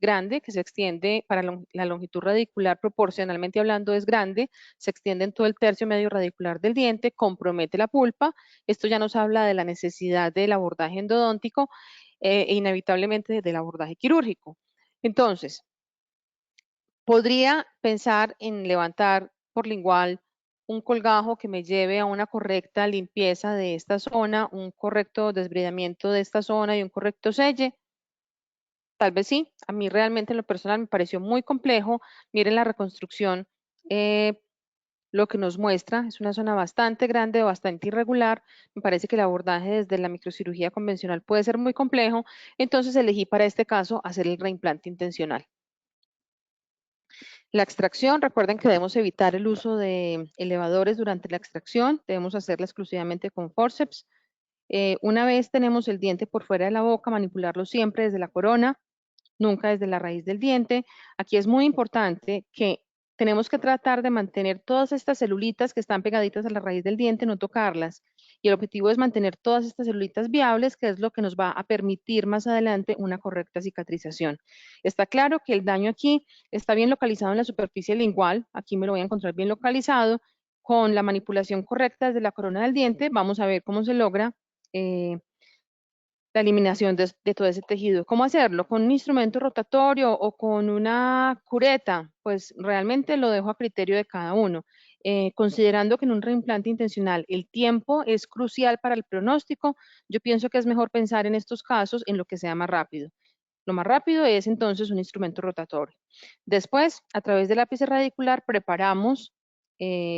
grande, que se extiende para la longitud radicular proporcionalmente hablando es grande, se extiende en todo el tercio medio radicular del diente, compromete la pulpa. Esto ya nos habla de la necesidad del abordaje endodóntico e inevitablemente del abordaje quirúrgico. Entonces, podría pensar en levantar por lingual un colgajo que me lleve a una correcta limpieza de esta zona, un correcto desbridamiento de esta zona y un correcto selle. Tal vez sí, a mí realmente en lo personal me pareció muy complejo. Miren la reconstrucción, lo que nos muestra es una zona bastante grande, bastante irregular. Me parece que el abordaje desde la microcirugía convencional puede ser muy complejo, entonces elegí para este caso hacer el reimplante intencional. La extracción, recuerden que debemos evitar el uso de elevadores durante la extracción, debemos hacerla exclusivamente con forceps. Una vez tenemos el diente por fuera de la boca, manipularlo siempre desde la corona, nunca desde la raíz del diente. Aquí es muy importante que tenemos que tratar de mantener todas estas celulitas que están pegaditas a la raíz del diente, no tocarlas. Y el objetivo es mantener todas estas celulitas viables, que es lo que nos va a permitir más adelante una correcta cicatrización. Está claro que el daño aquí está bien localizado en la superficie lingual, aquí me lo voy a encontrar bien localizado. Con la manipulación correcta desde la corona del diente, vamos a ver cómo se logra la eliminación de todo ese tejido. ¿Cómo hacerlo? ¿Con un instrumento rotatorio o con una cureta? Pues realmente lo dejo a criterio de cada uno. Considerando que en un reimplante intencional el tiempo es crucial para el pronóstico, yo pienso que es mejor pensar en estos casos en lo que sea más rápido. Lo más rápido es entonces un instrumento rotatorio. Después, a través del lápiz radicular, preparamos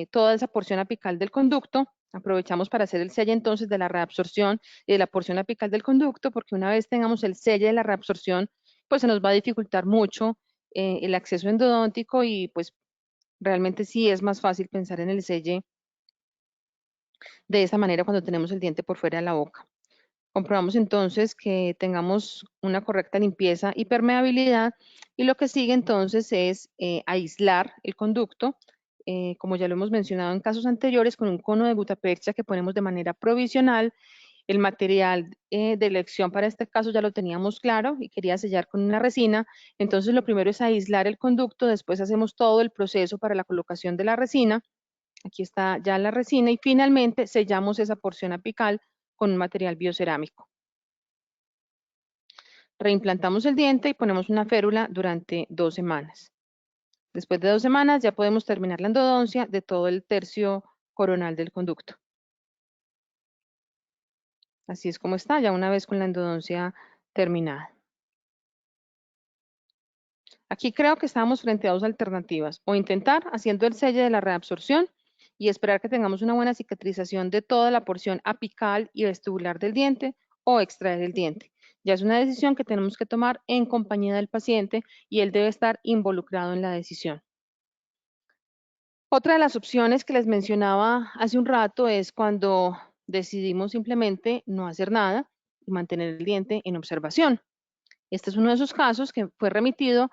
toda esa porción apical del conducto. Aprovechamos para hacer el selle entonces de la reabsorción y de la porción apical del conducto, porque una vez tengamos el selle de la reabsorción, pues se nos va a dificultar mucho el acceso endodóntico y pues realmente sí es más fácil pensar en el selle de esa manera cuando tenemos el diente por fuera de la boca. Comprobamos entonces que tengamos una correcta limpieza y permeabilidad y lo que sigue entonces es aislar el conducto, como ya lo hemos mencionado en casos anteriores, con un cono de gutapercha que ponemos de manera provisional. El material de elección para este caso ya lo teníamos claro y quería sellar con una resina. Entonces lo primero es aislar el conducto, después hacemos todo el proceso para la colocación de la resina. Aquí está ya la resina y finalmente sellamos esa porción apical con un material biocerámico. Reimplantamos el diente y ponemos una férula durante 2 semanas. Después de 2 semanas ya podemos terminar la endodoncia de todo el tercio coronal del conducto. Así es como está, ya una vez con la endodoncia terminada. Aquí creo que estamos frente a 2 alternativas, o intentar haciendo el selle de la reabsorción y esperar que tengamos una buena cicatrización de toda la porción apical y vestibular del diente, o extraer el diente. Ya es una decisión que tenemos que tomar en compañía del paciente y él debe estar involucrado en la decisión. Otra de las opciones que les mencionaba hace un rato es cuando decidimos simplemente no hacer nada y mantener el diente en observación. Este es uno de esos casos que fue remitido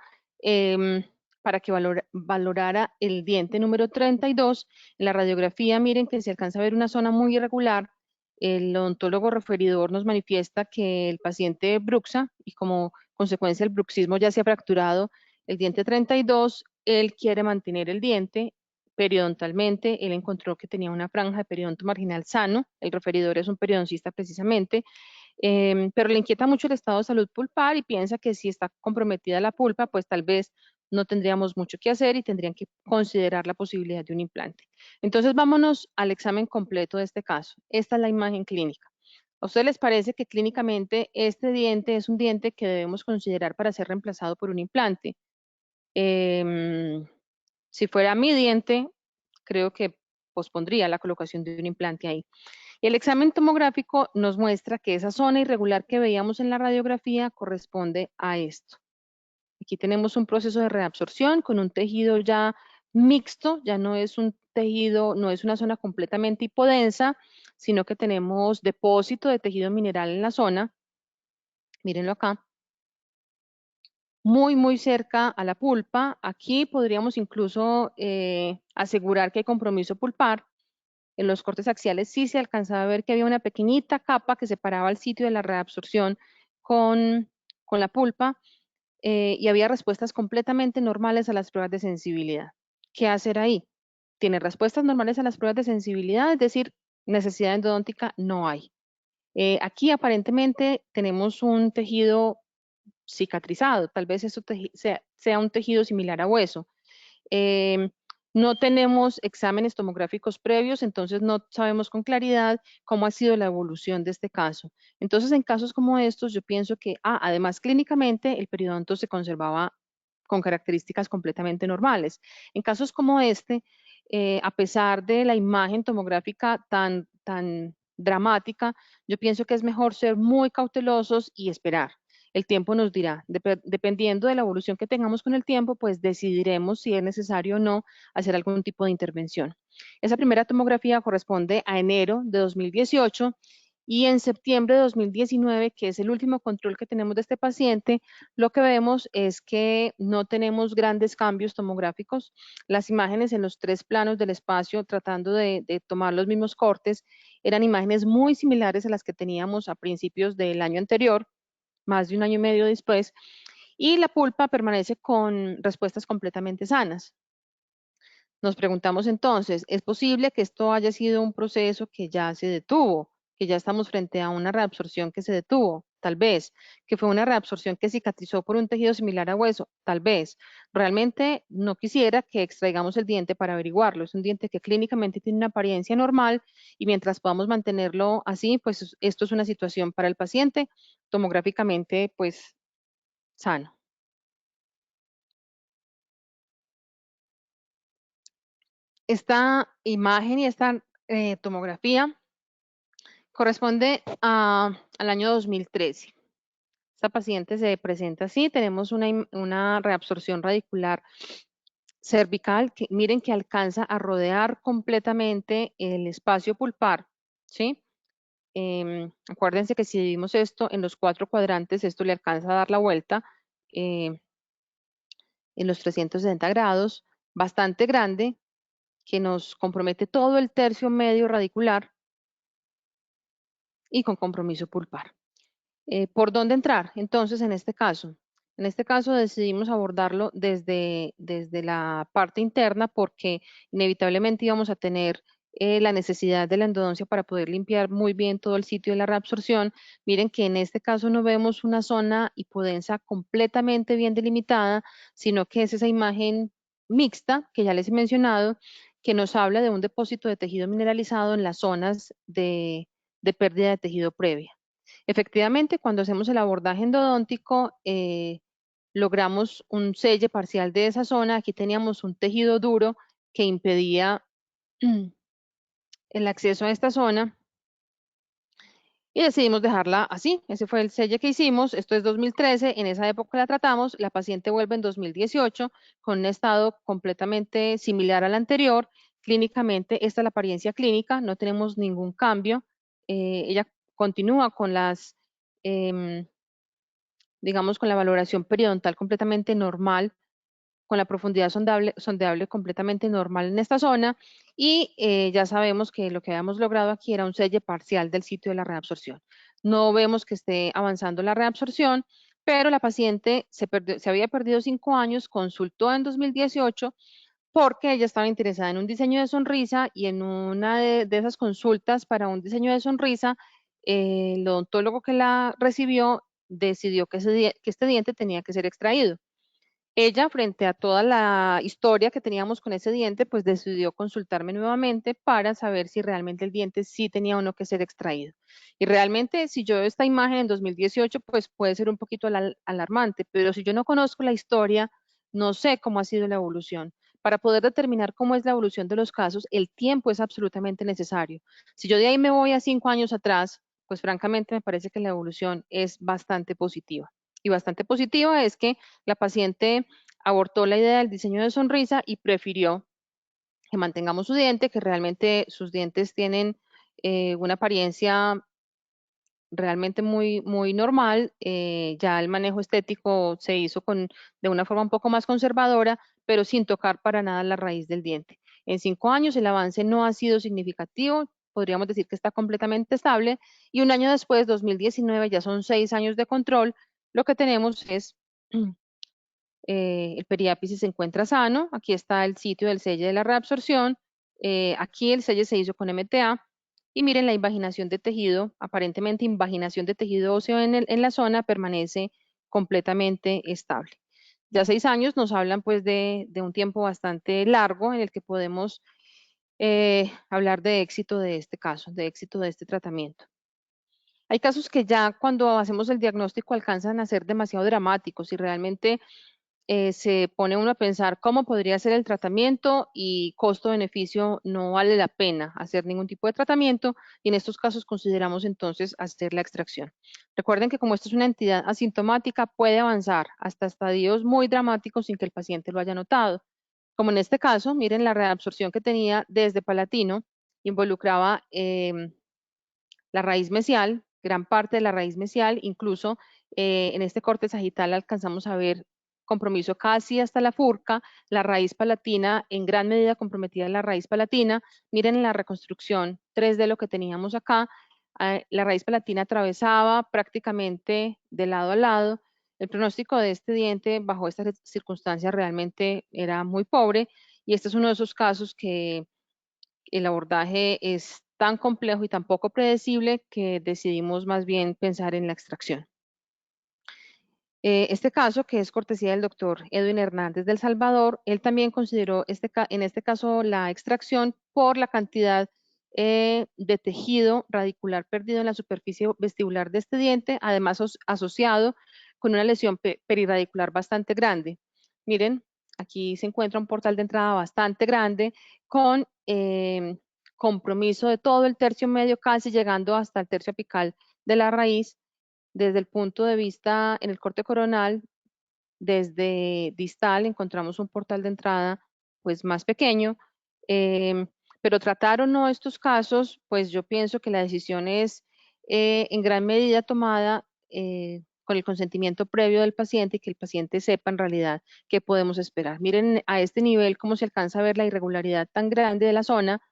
para que valorara el diente número 32. En la radiografía, miren que se alcanza a ver una zona muy irregular. El odontólogo referidor nos manifiesta que el paciente bruxa y como consecuencia del bruxismo ya se ha fracturado el diente 32, él quiere mantener el diente periodontalmente, él encontró que tenía una franja de periodonto marginal sano, el referidor es un periodoncista precisamente, pero le inquieta mucho el estado de salud pulpar y piensa que si está comprometida la pulpa, pues tal vez no tendríamos mucho que hacer y tendrían que considerar la posibilidad de un implante. Entonces vámonos al examen completo de este caso. Esta es la imagen clínica. ¿A ustedes les parece que clínicamente este diente es un diente que debemos considerar para ser reemplazado por un implante? Si fuera mi diente, creo que pospondría la colocación de un implante ahí. El examen tomográfico nos muestra que esa zona irregular que veíamos en la radiografía corresponde a esto. Aquí tenemos un proceso de reabsorción con un tejido ya mixto, ya no es un tejido, no es una zona completamente hipodensa, sino que tenemos depósito de tejido mineral en la zona. Mírenlo acá. Muy cerca a la pulpa. Aquí podríamos incluso asegurar que hay compromiso pulpar. En los cortes axiales sí se alcanzaba a ver que había una pequeñita capa que separaba el sitio de la reabsorción con la pulpa y había respuestas completamente normales a las pruebas de sensibilidad. ¿Qué hacer ahí? Tiene respuestas normales a las pruebas de sensibilidad, es decir, necesidad endodóntica no hay. Aquí aparentemente tenemos un tejido cicatrizado, tal vez eso sea un tejido similar a hueso. No tenemos exámenes tomográficos previos, entonces no sabemos con claridad cómo ha sido la evolución de este caso. Entonces, en casos como estos, yo pienso que, además, clínicamente, el periodonto se conservaba con características completamente normales. En casos como este, a pesar de la imagen tomográfica tan dramática, yo pienso que es mejor ser muy cautelosos y esperar. El tiempo nos dirá, dependiendo de la evolución que tengamos con el tiempo, pues decidiremos si es necesario o no hacer algún tipo de intervención. Esa primera tomografía corresponde a enero de 2018 y en septiembre de 2019, que es el último control que tenemos de este paciente, lo que vemos es que no tenemos grandes cambios tomográficos. Las imágenes en los 3 planos del espacio, tratando de tomar los mismos cortes, eran imágenes muy similares a las que teníamos a principios del año anterior, más de un año y medio después, y la pulpa permanece con respuestas completamente sanas. Nos preguntamos entonces, ¿es posible que esto haya sido un proceso que ya se detuvo, que ya estamos frente a una reabsorción que se detuvo? Tal vez, que fue una reabsorción que cicatrizó por un tejido similar a hueso, tal vez. Realmente no quisiera que extraigamos el diente para averiguarlo. Es un diente que clínicamente tiene una apariencia normal y mientras podamos mantenerlo así, pues esto es una situación para el paciente tomográficamente, pues, sano. Esta imagen y esta tomografía corresponde al año 2013. Esta paciente se presenta así, tenemos una reabsorción radicular cervical que miren que alcanza a rodear completamente el espacio pulpar, ¿sí? Acuérdense que si dividimos esto en los 4 cuadrantes, esto le alcanza a dar la vuelta en los 360 grados, bastante grande, que nos compromete todo el tercio medio radicular y con compromiso pulpar. ¿Por dónde entrar? Entonces, en este caso decidimos abordarlo desde la parte interna porque inevitablemente íbamos a tener la necesidad de la endodoncia para poder limpiar muy bien todo el sitio de la reabsorción. Miren que en este caso no vemos una zona hipodensa completamente bien delimitada, sino que es esa imagen mixta que ya les he mencionado, que nos habla de un depósito de tejido mineralizado en las zonas de pérdida de tejido previa. Efectivamente, cuando hacemos el abordaje endodóntico, logramos un selle parcial de esa zona. Aquí teníamos un tejido duro que impedía el acceso a esta zona y decidimos dejarla así. Ese fue el selle que hicimos. Esto es 2013, en esa época la tratamos. La paciente vuelve en 2018 con un estado completamente similar al anterior. Clínicamente, esta es la apariencia clínica, no tenemos ningún cambio. Ella continúa con las digamos, con la valoración periodontal completamente normal, con la profundidad sondeable completamente normal en esta zona y ya sabemos que lo que habíamos logrado aquí era un selle parcial del sitio de la reabsorción. No vemos que esté avanzando la reabsorción, pero la paciente se había perdido 5 años, consultó en 2018 porque ella estaba interesada en un diseño de sonrisa y en una de esas consultas para un diseño de sonrisa, el odontólogo que la recibió decidió que este diente tenía que ser extraído. Ella, frente a toda la historia que teníamos con ese diente, pues decidió consultarme nuevamente para saber si realmente el diente sí tenía o no que ser extraído. Y realmente, si yo veo esta imagen en 2018, pues puede ser un poquito alarmante, pero si yo no conozco la historia, no sé cómo ha sido la evolución. Para poder determinar cómo es la evolución de los casos, el tiempo es absolutamente necesario. Si yo de ahí me voy a 5 años atrás, pues francamente me parece que la evolución es bastante positiva. Y bastante positiva es que la paciente abortó la idea del diseño de sonrisa y prefirió que mantengamos su diente, que realmente sus dientes tienen una apariencia realmente muy, muy normal. Ya el manejo estético se hizo de una forma un poco más conservadora, pero sin tocar para nada la raíz del diente. En 5 años el avance no ha sido significativo, podríamos decir que está completamente estable, y un año después, 2019, ya son 6 años de control, lo que tenemos es el periápice se encuentra sano, aquí está el sitio del selle de la reabsorción, aquí el selle se hizo con MTA, y miren la invaginación de tejido, aparentemente invaginación de tejido óseo en la zona permanece completamente estable. Ya 6 años nos hablan pues de un tiempo bastante largo en el que podemos hablar de éxito de este caso, de éxito de este tratamiento. Hay casos que ya cuando hacemos el diagnóstico alcanzan a ser demasiado dramáticos y realmente se pone uno a pensar cómo podría ser el tratamiento y costo-beneficio, no vale la pena hacer ningún tipo de tratamiento y en estos casos consideramos entonces hacer la extracción. Recuerden que como esto es una entidad asintomática, puede avanzar hasta estadios muy dramáticos sin que el paciente lo haya notado. Como en este caso, miren la reabsorción que tenía desde palatino, involucraba la raíz mesial, gran parte de la raíz mesial, incluso en este corte sagital alcanzamos a ver compromiso casi hasta la furca, la raíz palatina en gran medida comprometida en la raíz palatina. Miren la reconstrucción 3D lo que teníamos acá, la raíz palatina atravesaba prácticamente de lado a lado. El pronóstico de este diente bajo estas circunstancias realmente era muy pobre y este es uno de esos casos que el abordaje es tan complejo y tan poco predecible que decidimos más bien pensar en la extracción. Este caso, que es cortesía del doctor Edwin Hernández del Salvador, él también consideró en este caso la extracción por la cantidad de tejido radicular perdido en la superficie vestibular de este diente, además asociado con una lesión perirradicular bastante grande. Miren, aquí se encuentra un portal de entrada bastante grande con compromiso de todo el tercio medio, casi llegando hasta el tercio apical de la raíz. Desde el punto de vista en el corte coronal, desde distal encontramos un portal de entrada pues más pequeño, em, pero tratar o no estos casos, pues yo pienso que la decisión es en gran medida tomada con el consentimiento previo del paciente y que el paciente sepa en realidad qué podemos esperar. Miren a este nivel cómo se alcanza a ver la irregularidad tan grande de la zona.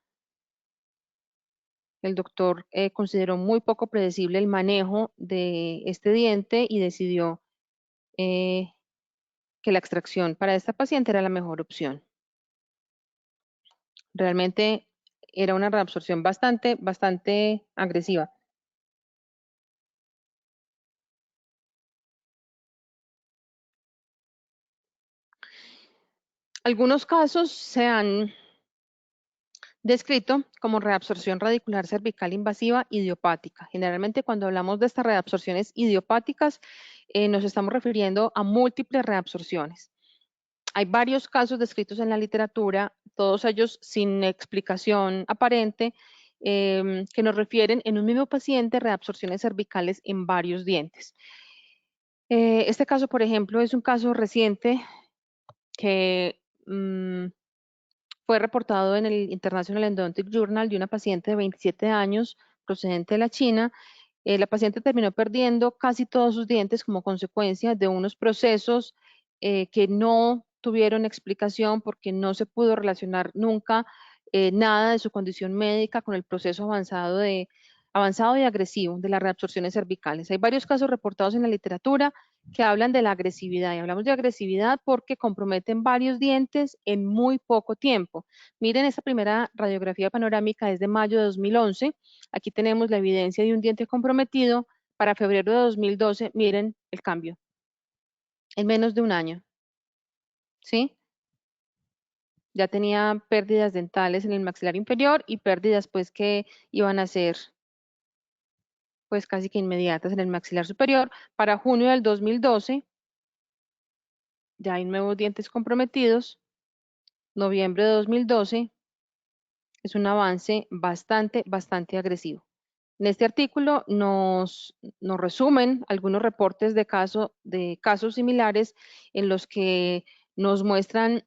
El doctor consideró muy poco predecible el manejo de este diente y decidió eh, que la extracción para esta paciente era la mejor opción. Realmente era una reabsorción bastante agresiva. Algunos casos se han descrito como reabsorción radicular cervical invasiva idiopática. Generalmente cuando hablamos de estas reabsorciones idiopáticas, nos estamos refiriendo a múltiples reabsorciones. Hay varios casos descritos en la literatura, todos ellos sin explicación aparente, que nos refieren en un mismo paciente reabsorciones cervicales en varios dientes. Este caso, por ejemplo, es un caso reciente que fue reportado en el International Endodontic Journal de una paciente de 27 años procedente de la China. La paciente terminó perdiendo casi todos sus dientes como consecuencia de unos procesos que no tuvieron explicación porque no se pudo relacionar nunca nada de su condición médica con el proceso avanzado de avanzado y agresivo de las reabsorciones cervicales. Hay varios casos reportados en la literatura que hablan de la agresividad, y hablamos de agresividad porque comprometen varios dientes en muy poco tiempo. Miren, esta primera radiografía panorámica es de mayo de 2011. Aquí tenemos la evidencia de un diente comprometido. Para febrero de 2012, miren el cambio, en menos de un año, ¿sí? Ya tenía pérdidas dentales en el maxilar inferior y pérdidas pues que iban a ser pues casi que inmediatas en el maxilar superior. Para junio del 2012 ya hay nuevos dientes comprometidos. Noviembre de 2012 es un avance bastante agresivo. En este artículo nos resumen algunos reportes de casos similares en los que nos muestran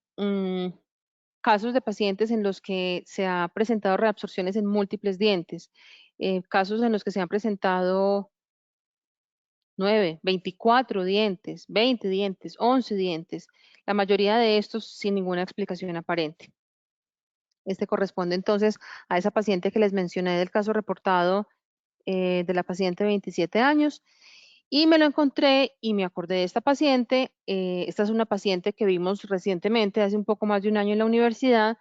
casos de pacientes en los que se ha presentado reabsorciones en múltiples dientes, casos en los que se han presentado 9, 24 dientes, 20 dientes, 11 dientes, la mayoría de estos sin ninguna explicación aparente. Este corresponde entonces a esa paciente que les mencioné del caso reportado de la paciente de 27 años. Y me lo encontré y me acordé de esta paciente. Esta es una paciente que vimos recientemente, hace un poco más de un año en la universidad.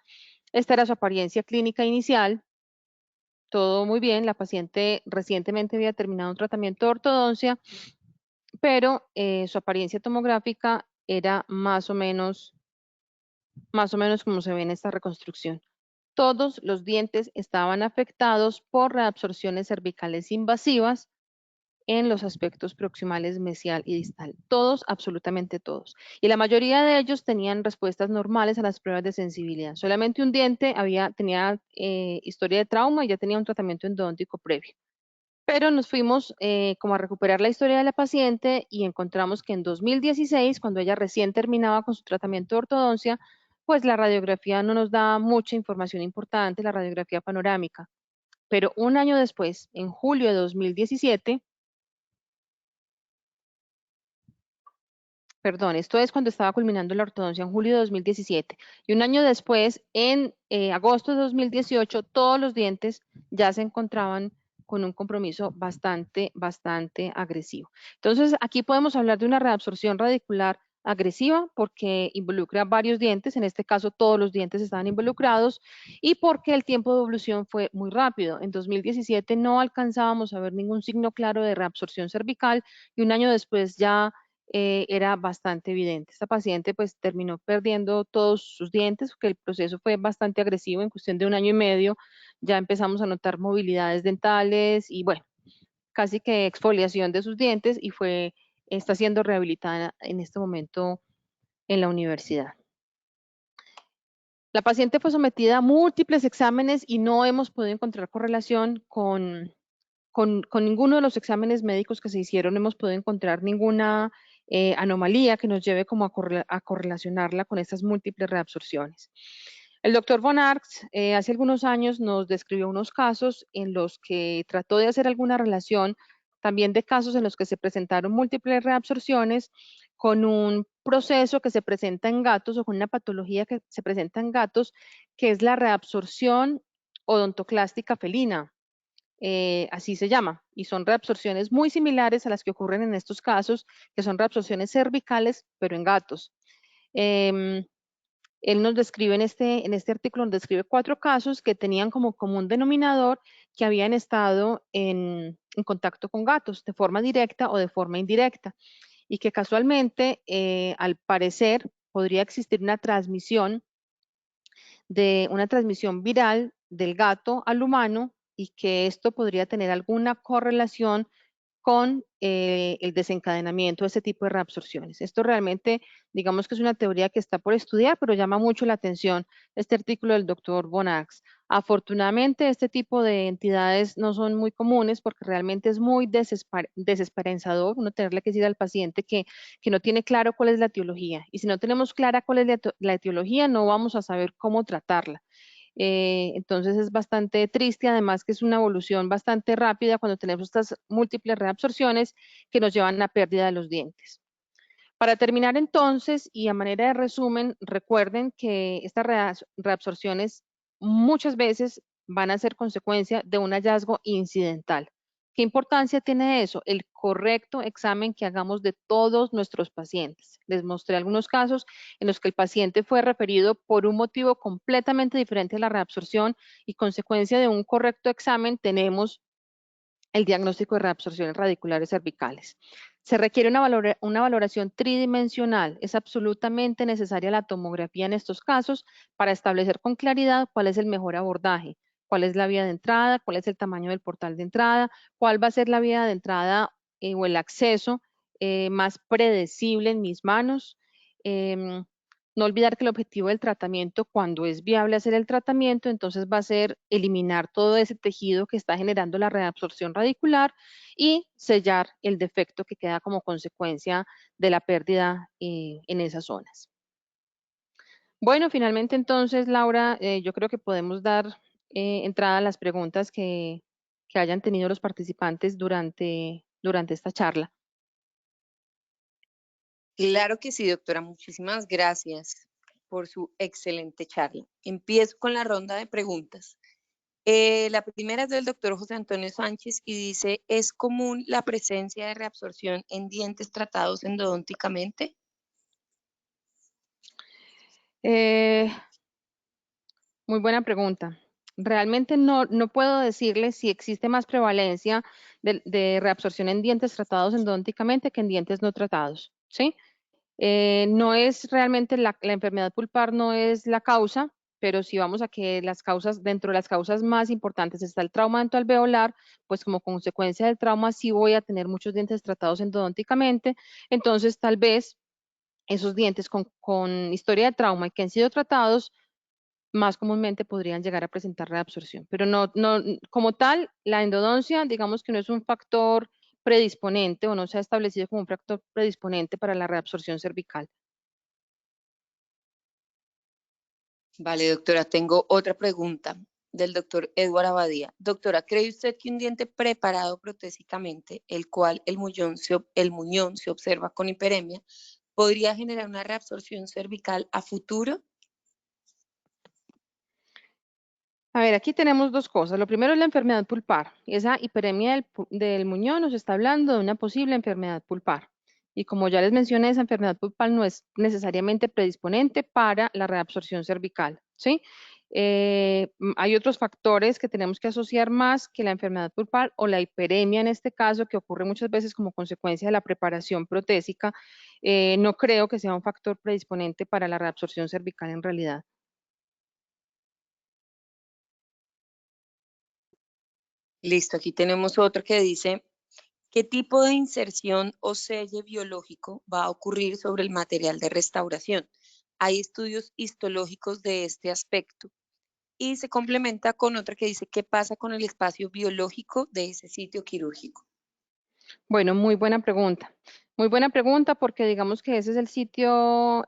Esta era su apariencia clínica inicial. Todo muy bien. La paciente recientemente había terminado un tratamiento de ortodoncia, pero su apariencia tomográfica era más o menos como se ve en esta reconstrucción. Todos los dientes estaban afectados por reabsorciones cervicales invasivas en los aspectos proximales mesial y distal. Todos, absolutamente todos. Y la mayoría de ellos tenían respuestas normales a las pruebas de sensibilidad. Solamente un diente tenía historia de trauma y ya tenía un tratamiento endodóntico previo. Pero nos fuimos como a recuperar la historia de la paciente y encontramos que en 2016, cuando ella recién terminaba con su tratamiento de ortodoncia, pues la radiografía no nos da mucha información importante, la radiografía panorámica. Pero un año después, en julio de 2017, perdón, esto es cuando estaba culminando la ortodoncia en julio de 2017. Y un año después, en agosto de 2018, todos los dientes ya se encontraban con un compromiso bastante agresivo. Entonces, aquí podemos hablar de una reabsorción radicular agresiva porque involucra varios dientes, en este caso todos los dientes estaban involucrados, y porque el tiempo de evolución fue muy rápido. En 2017 no alcanzábamos a ver ningún signo claro de reabsorción cervical y un año después ya era bastante evidente. Esta paciente pues terminó perdiendo todos sus dientes porque el proceso fue bastante agresivo. En cuestión de un año y medio ya empezamos a notar movilidades dentales y bueno, casi que exfoliación de sus dientes y está siendo rehabilitada en este momento en la universidad. La paciente fue sometida a múltiples exámenes y no hemos podido encontrar correlación con ninguno de los exámenes médicos que se hicieron, hemos podido encontrar ninguna anomalía que nos lleve como a correlacionarla con estas múltiples reabsorciones. El doctor Von Arx hace algunos años nos describió unos casos en los que trató de hacer alguna relación, también de casos en los que se presentaron múltiples reabsorciones con un proceso que se presenta en gatos o con una patología que se presenta en gatos, que es la reabsorción odontoclástica felina. Así se llama, y son reabsorciones muy similares a las que ocurren en estos casos, que son reabsorciones cervicales, pero en gatos. Él nos describe en este artículo, nos describe 4 casos que tenían como común denominador que habían estado en contacto con gatos, de forma directa o de forma indirecta, y que casualmente, al parecer, podría existir una transmisión viral del gato al humano y que esto podría tener alguna correlación con el desencadenamiento de este tipo de reabsorciones. Esto realmente, digamos que es una teoría que está por estudiar, pero llama mucho la atención este artículo del doctor Von Arx. Afortunadamente, este tipo de entidades no son muy comunes porque realmente es muy desesperanzador uno tenerle que decir al paciente que no tiene claro cuál es la etiología. Y si no tenemos clara cuál es la etiología, no vamos a saber cómo tratarla. Entonces es bastante triste, además que es una evolución bastante rápida cuando tenemos estas múltiples reabsorciones que nos llevan a la pérdida de los dientes. Para terminar entonces, y a manera de resumen, recuerden que estas reabsorciones muchas veces van a ser consecuencia de un hallazgo incidental. ¿Qué importancia tiene eso? El correcto examen que hagamos de todos nuestros pacientes. Les mostré algunos casos en los que el paciente fue referido por un motivo completamente diferente a la reabsorción y consecuencia de un correcto examen tenemos el diagnóstico de reabsorciones radiculares cervicales. Se requiere una valoración tridimensional. Es absolutamente necesaria la tomografía en estos casos para establecer con claridad cuál es el mejor abordaje, cuál es la vía de entrada, cuál es el tamaño del portal de entrada, cuál va a ser la vía de entrada o el acceso más predecible en mis manos. No olvidar que el objetivo del tratamiento, cuando es viable hacer el tratamiento, entonces va a ser eliminar todo ese tejido que está generando la reabsorción radicular y sellar el defecto que queda como consecuencia de la pérdida en esas zonas. Bueno, finalmente entonces, Laura, yo creo que podemos dar entrada a las preguntas que hayan tenido los participantes durante esta charla. Claro que sí, doctora. Muchísimas gracias por su excelente charla. Empiezo con la ronda de preguntas. La primera es del doctor José Antonio Sánchez y dice, ¿es común la presencia de reabsorción en dientes tratados endodónticamente? Muy buena pregunta. Realmente no puedo decirle si existe más prevalencia de reabsorción en dientes tratados endodónticamente que en dientes no tratados, ¿sí? No es realmente la enfermedad pulpar, no es la causa, pero si vamos a que las causas, dentro de las causas más importantes está el trauma dentoalveolar, pues como consecuencia del trauma sí voy a tener muchos dientes tratados endodónticamente, entonces tal vez esos dientes con historia de trauma y que han sido tratados más comúnmente podrían llegar a presentar reabsorción. Pero como tal, la endodoncia, digamos que no es un factor predisponente o no se ha establecido como un factor predisponente para la reabsorción cervical. Vale, doctora, tengo otra pregunta del doctor Edward Abadía. Doctora, ¿cree usted que un diente preparado protésicamente, el cual el muñón se observa con hiperemia, podría generar una reabsorción cervical a futuro? A ver, aquí tenemos dos cosas. Lo primero es la enfermedad pulpar. Esa hiperemia del muñón nos está hablando de una posible enfermedad pulpar. Y como ya les mencioné, esa enfermedad pulpar no es necesariamente predisponente para la reabsorción cervical, ¿sí? Hay otros factores que tenemos que asociar más que la enfermedad pulpar o la hiperemia en este caso, que ocurre muchas veces como consecuencia de la preparación protésica. No creo que sea un factor predisponente para la reabsorción cervical en realidad. Listo, aquí tenemos otro que dice, ¿qué tipo de inserción o selle biológico va a ocurrir sobre el material de restauración? Hay estudios histológicos de este aspecto. Y se complementa con otra que dice, ¿qué pasa con el espacio biológico de ese sitio quirúrgico? Bueno, muy buena pregunta. Muy buena pregunta porque digamos que ese es el sitio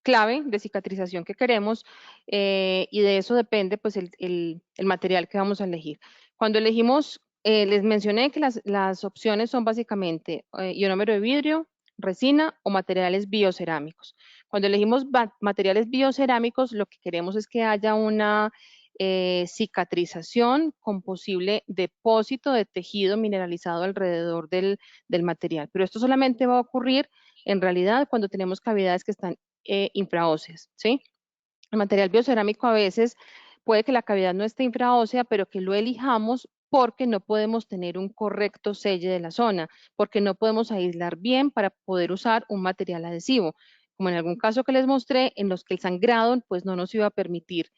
clave de cicatrización que queremos y de eso depende pues el material que vamos a elegir. Cuando elegimos, les mencioné que las opciones son básicamente ionómero de vidrio, resina o materiales biocerámicos. Cuando elegimos materiales biocerámicos, lo que queremos es que haya una cicatrización con posible depósito de tejido mineralizado alrededor del material. Pero esto solamente va a ocurrir en realidad cuando tenemos cavidades que están infraóseas, ¿sí? El material biocerámico a veces puede que la cavidad no esté infraósea, pero que lo elijamos porque no podemos tener un correcto selle de la zona, porque no podemos aislar bien para poder usar un material adhesivo. Como en algún caso que les mostré, en los que el sangrado pues no nos iba a permitir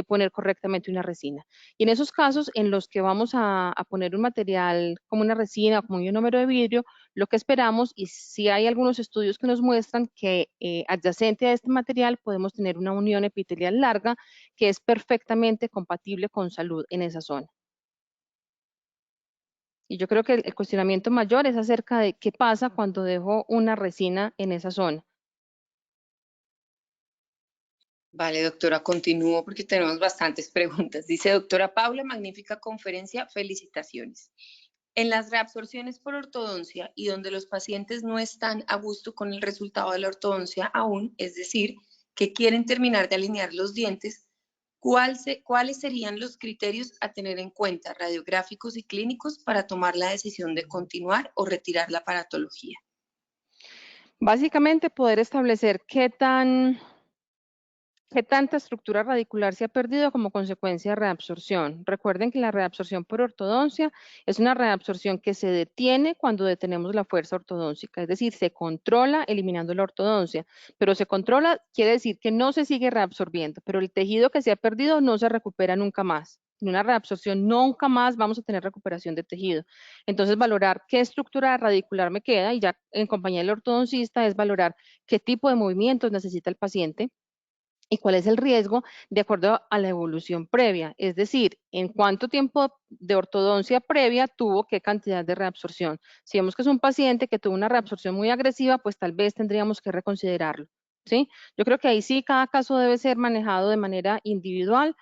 poner correctamente una resina. Y en esos casos en los que vamos a poner un material como una resina o como un ionómero de vidrio, lo que esperamos, y si hay algunos estudios que nos muestran que adyacente a este material podemos tener una unión epitelial larga que es perfectamente compatible con salud en esa zona. Y yo creo que el cuestionamiento mayor es acerca de qué pasa cuando dejo una resina en esa zona. Vale, doctora, continúo porque tenemos bastantes preguntas. Dice, doctora Paula, magnífica conferencia, felicitaciones. En las reabsorciones por ortodoncia y donde los pacientes no están a gusto con el resultado de la ortodoncia aún, es decir, que quieren terminar de alinear los dientes, ¿Cuáles serían los criterios a tener en cuenta, radiográficos y clínicos, para tomar la decisión de continuar o retirar la aparatología? Básicamente poder establecer qué tanta estructura radicular se ha perdido como consecuencia de reabsorción. Recuerden que la reabsorción por ortodoncia es una reabsorción que se detiene cuando detenemos la fuerza ortodóntica, es decir, se controla eliminando la ortodoncia, pero se controla quiere decir que no se sigue reabsorbiendo, pero el tejido que se ha perdido no se recupera nunca más. En una reabsorción nunca más vamos a tener recuperación de tejido. Entonces, valorar qué estructura radicular me queda y ya en compañía del ortodoncista es valorar qué tipo de movimientos necesita el paciente y cuál es el riesgo de acuerdo a la evolución previa, es decir, en cuánto tiempo de ortodoncia previa tuvo qué cantidad de reabsorción. Si vemos que es un paciente que tuvo una reabsorción muy agresiva, pues tal vez tendríamos que reconsiderarlo, ¿sí? Yo creo que ahí sí cada caso debe ser manejado de manera individual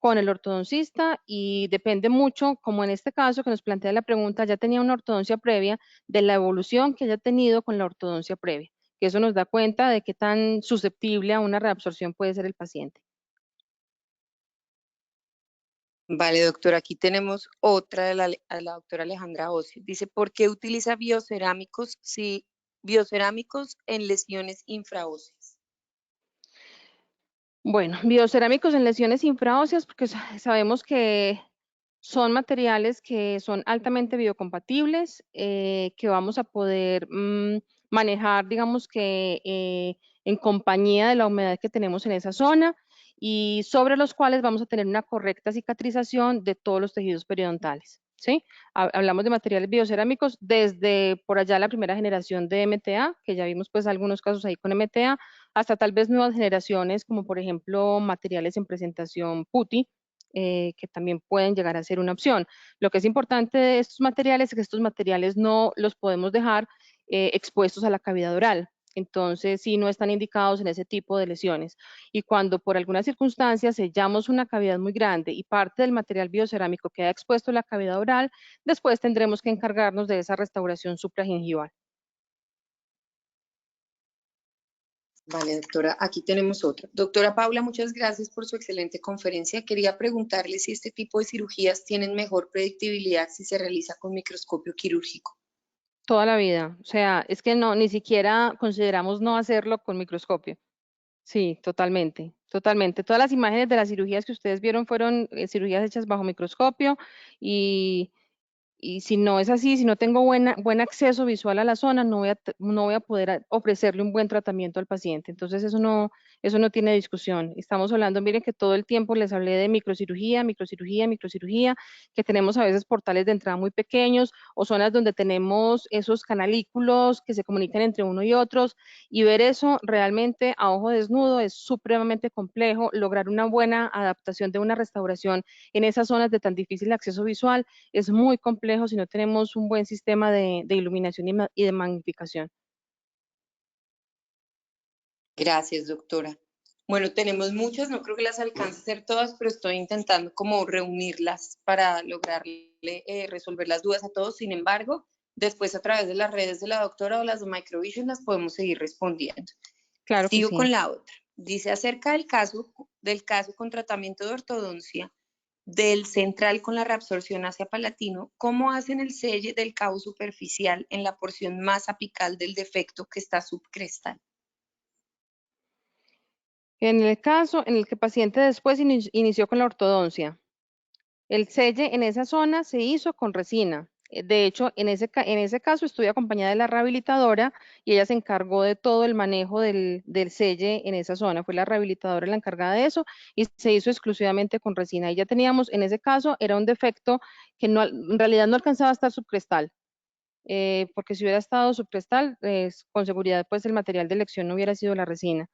con el ortodoncista y depende mucho, como en este caso que nos plantea la pregunta, ya tenía una ortodoncia previa, de la evolución que haya tenido con la ortodoncia previa, que eso nos da cuenta de qué tan susceptible a una reabsorción puede ser el paciente. Vale, doctora, aquí tenemos otra de la doctora Alejandra Ocio. Dice, ¿por qué utiliza biocerámicos en lesiones infraóseas? Bueno, biocerámicos en lesiones infraóseas, porque sabemos que son materiales que son altamente biocompatibles, que vamos a poder manejar, digamos que en compañía de la humedad que tenemos en esa zona y sobre los cuales vamos a tener una correcta cicatrización de todos los tejidos periodontales, ¿sí? Hablamos de materiales biocerámicos desde por allá la primera generación de MTA, que ya vimos pues algunos casos ahí con MTA, hasta tal vez nuevas generaciones como por ejemplo materiales en presentación PUTI, que también pueden llegar a ser una opción. Lo que es importante de estos materiales es que estos materiales no los podemos dejar expuestos a la cavidad oral. Entonces, sí, no están indicados en ese tipo de lesiones. Y cuando por alguna circunstancia sellamos una cavidad muy grande y parte del material biocerámico queda expuesto a la cavidad oral, después tendremos que encargarnos de esa restauración supragingival. Vale, doctora, aquí tenemos otra. Doctora Paula, muchas gracias por su excelente conferencia. Quería preguntarle si este tipo de cirugías tienen mejor predictibilidad si se realiza con microscopio quirúrgico. Toda la vida. O sea, es que no, ni siquiera consideramos no hacerlo con microscopio. Sí, totalmente, totalmente. Todas las imágenes de las cirugías que ustedes vieron fueron cirugías hechas bajo microscopio y si no es así, si no tengo buen acceso visual a la zona, no voy a poder ofrecerle un buen tratamiento al paciente. Entonces, eso no tiene discusión. Estamos hablando, miren que todo el tiempo les hablé de microcirugía, microcirugía, microcirugía, que tenemos a veces portales de entrada muy pequeños o zonas donde tenemos esos canalículos que se comunican entre uno y otros, y ver eso realmente a ojo desnudo es supremamente complejo. Lograr una buena adaptación de una restauración en esas zonas de tan difícil acceso visual es muy complejo si no tenemos un buen sistema de iluminación y de magnificación. Gracias, doctora. Bueno, tenemos muchas, no creo que las alcance a hacer todas, pero estoy intentando como reunirlas para lograrle resolver las dudas a todos. Sin embargo, después a través de las redes de la doctora o las de Microvision las podemos seguir respondiendo. Claro que Sigo sí. con la otra. Dice acerca del caso con tratamiento de ortodoncia del central con la reabsorción hacia palatino, ¿cómo hacen el selle del cabo superficial en la porción más apical del defecto que está subcrestal? En el caso en el que el paciente después inició con la ortodoncia, el selle en esa zona se hizo con resina. De hecho, en ese caso estuve acompañada de la rehabilitadora y ella se encargó de todo el manejo del selle en esa zona. Fue la rehabilitadora la encargada de eso y se hizo exclusivamente con resina. Y ya teníamos, en ese caso, era un defecto que no, en realidad no alcanzaba a estar subcrestal. Porque si hubiera estado subcrestal, con seguridad pues el material de elección no hubiera sido la resina.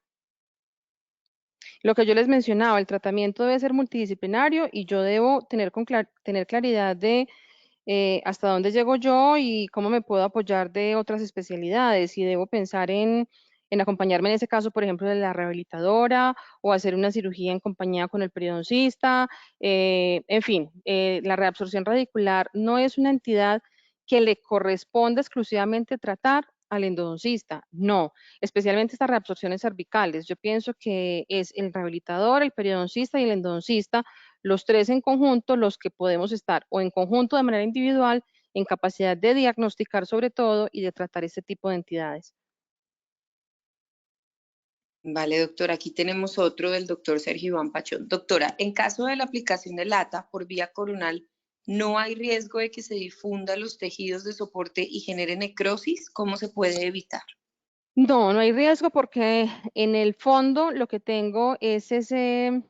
Lo que yo les mencionaba, el tratamiento debe ser multidisciplinario y yo debo tener claridad de hasta dónde llego yo y cómo me puedo apoyar de otras especialidades y debo pensar en acompañarme en ese caso, por ejemplo, de la rehabilitadora o hacer una cirugía en compañía con el periodoncista. En fin, la reabsorción radicular no es una entidad que le corresponde exclusivamente tratar al endodoncista. No, especialmente estas reabsorciones cervicales. Yo pienso que es el rehabilitador, el periodoncista y el endodoncista, los tres en conjunto, los que podemos estar o en conjunto de manera individual en capacidad de diagnosticar sobre todo y de tratar este tipo de entidades. Vale, doctora, aquí tenemos otro del doctor Sergio Iván Pachón. Doctora, en caso de la aplicación de LATA por vía coronal, ¿no hay riesgo de que se difunda los tejidos de soporte y genere necrosis? ¿Cómo se puede evitar? No, no hay riesgo porque en el fondo lo que tengo es ese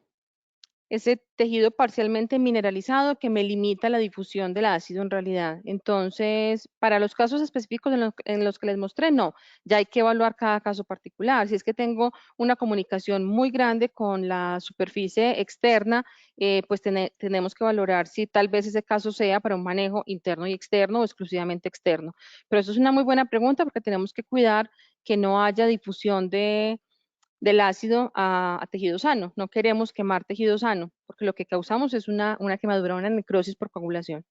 tejido parcialmente mineralizado que me limita la difusión del ácido en realidad. Entonces, para los casos específicos en los que les mostré, no, ya hay que evaluar cada caso particular. Si es que tengo una comunicación muy grande con la superficie externa, pues tenemos que valorar si tal vez ese caso sea para un manejo interno y externo o exclusivamente externo. Pero eso es una muy buena pregunta porque tenemos que cuidar que no haya difusión del ácido a tejido sano. No queremos quemar tejido sano, porque lo que causamos es una quemadura, una necrosis por coagulación.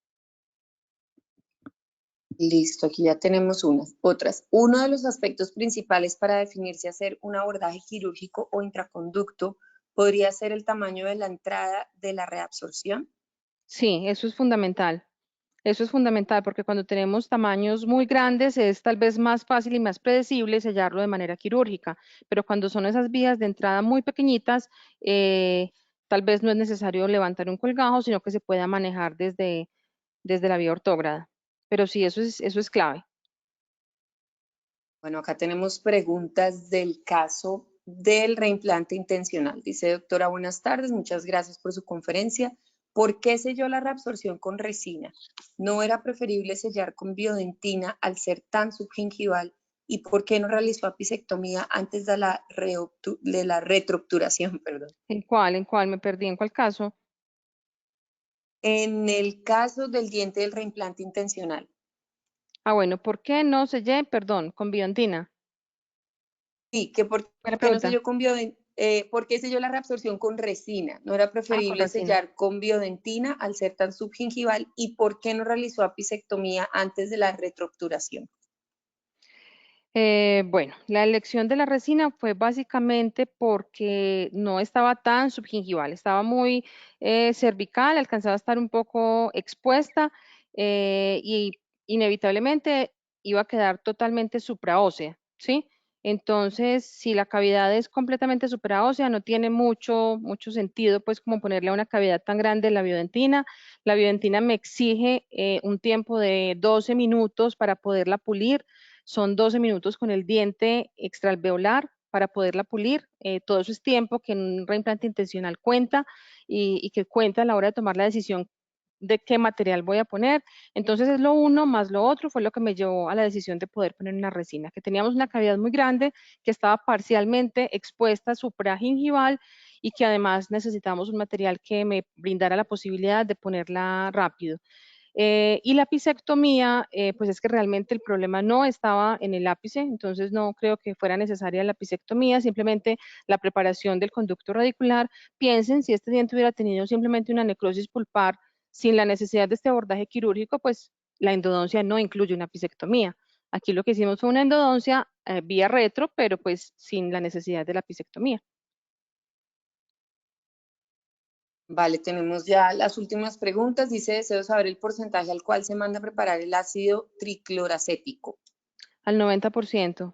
Listo, aquí ya tenemos otras. Uno de los aspectos principales para definir si hacer un abordaje quirúrgico o intraconducto podría ser el tamaño de la entrada de la reabsorción. Sí, eso es fundamental. Eso es fundamental porque cuando tenemos tamaños muy grandes es tal vez más fácil y más predecible sellarlo de manera quirúrgica, pero cuando son esas vías de entrada muy pequeñitas, tal vez no es necesario levantar un colgajo, sino que se pueda manejar desde la vía ortógrada. Pero sí, eso es clave. Bueno, acá tenemos preguntas del caso del reimplante intencional. Dice, doctora, buenas tardes, muchas gracias por su conferencia. ¿Por qué selló la reabsorción con resina? ¿No era preferible sellar con biodentina al ser tan subgingival? ¿Y por qué no realizó apicectomía antes de la retroobturación? Perdón. ¿En cuál? ¿En cuál? Me perdí. ¿En cuál caso? En el caso del diente del reimplante intencional. Ah, bueno, ¿por qué no sellé? Perdón, con biotina. Sí, que por Buena qué no pregunta. selló con por qué selló la reabsorción con resina. No era Ah, con preferible resina. sellar con biodentina al ser tan subgingival y por qué no realizó apicectomía antes de la retroobturación. Bueno, la elección de la resina fue básicamente porque no estaba tan subgingival, estaba muy cervical, alcanzaba a estar un poco expuesta y inevitablemente iba a quedar totalmente supraósea, ¿sí? Entonces, si la cavidad es completamente supraósea, no tiene mucho sentido, pues, como ponerle a una cavidad tan grande la biodentina. La biodentina me exige un tiempo de 12 minutos para poderla pulir. Son 12 minutos con el diente extraalveolar para poderla pulir. Todo eso es tiempo que en un reimplante intencional cuenta y que cuenta a la hora de tomar la decisión de qué material voy a poner. Entonces es lo uno más lo otro fue lo que me llevó a la decisión de poder poner una resina, que teníamos una cavidad muy grande, que estaba parcialmente expuesta supragingival y que además necesitamos un material que me brindara la posibilidad de ponerla rápido. Y la apicectomía, pues es que realmente el problema no estaba en el ápice, entonces no creo que fuera necesaria la apicectomía, simplemente la preparación del conducto radicular. Piensen, si este diente hubiera tenido simplemente una necrosis pulpar sin la necesidad de este abordaje quirúrgico, pues la endodoncia no incluye una apicectomía. Aquí lo que hicimos fue una endodoncia vía retro, pero pues sin la necesidad de la apicectomía. Vale, tenemos ya las últimas preguntas. Dice, deseo saber el porcentaje al cual se manda a preparar el ácido tricloracético. Al 90%.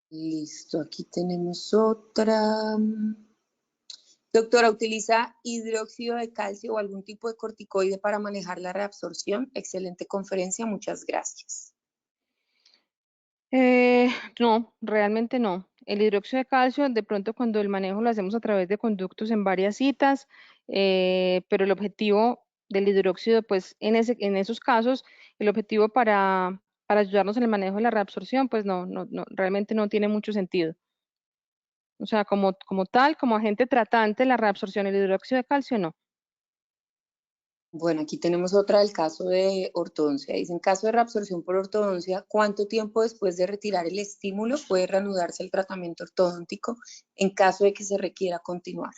Listo, aquí tenemos otra. Doctora, ¿utiliza hidróxido de calcio o algún tipo de corticoide para manejar la reabsorción? Excelente conferencia, muchas gracias. Eh, no, realmente no. El hidróxido de calcio, de pronto cuando el manejo lo hacemos a través de conductos en varias citas, pero el objetivo del hidróxido, pues en esos casos, el objetivo para ayudarnos en el manejo de la reabsorción, pues no, realmente no tiene mucho sentido. O sea, como tal, como agente tratante, la reabsorción del hidróxido de calcio, no. Bueno, aquí tenemos otra del caso de ortodoncia. Dice, en caso de reabsorción por ortodoncia, ¿cuánto tiempo después de retirar el estímulo puede reanudarse el tratamiento ortodóntico en caso de que se requiera continuar?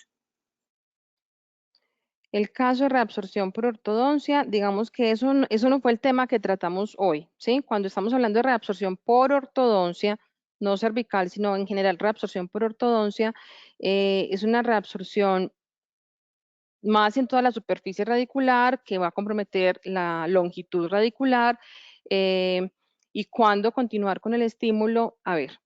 El caso de reabsorción por ortodoncia, digamos que eso no fue el tema que tratamos hoy, ¿sí? Cuando estamos hablando de reabsorción por ortodoncia, no cervical, sino en general reabsorción por ortodoncia, es una reabsorción más en toda la superficie radicular que va a comprometer la longitud radicular eh, y cuándo continuar con el estímulo. A ver,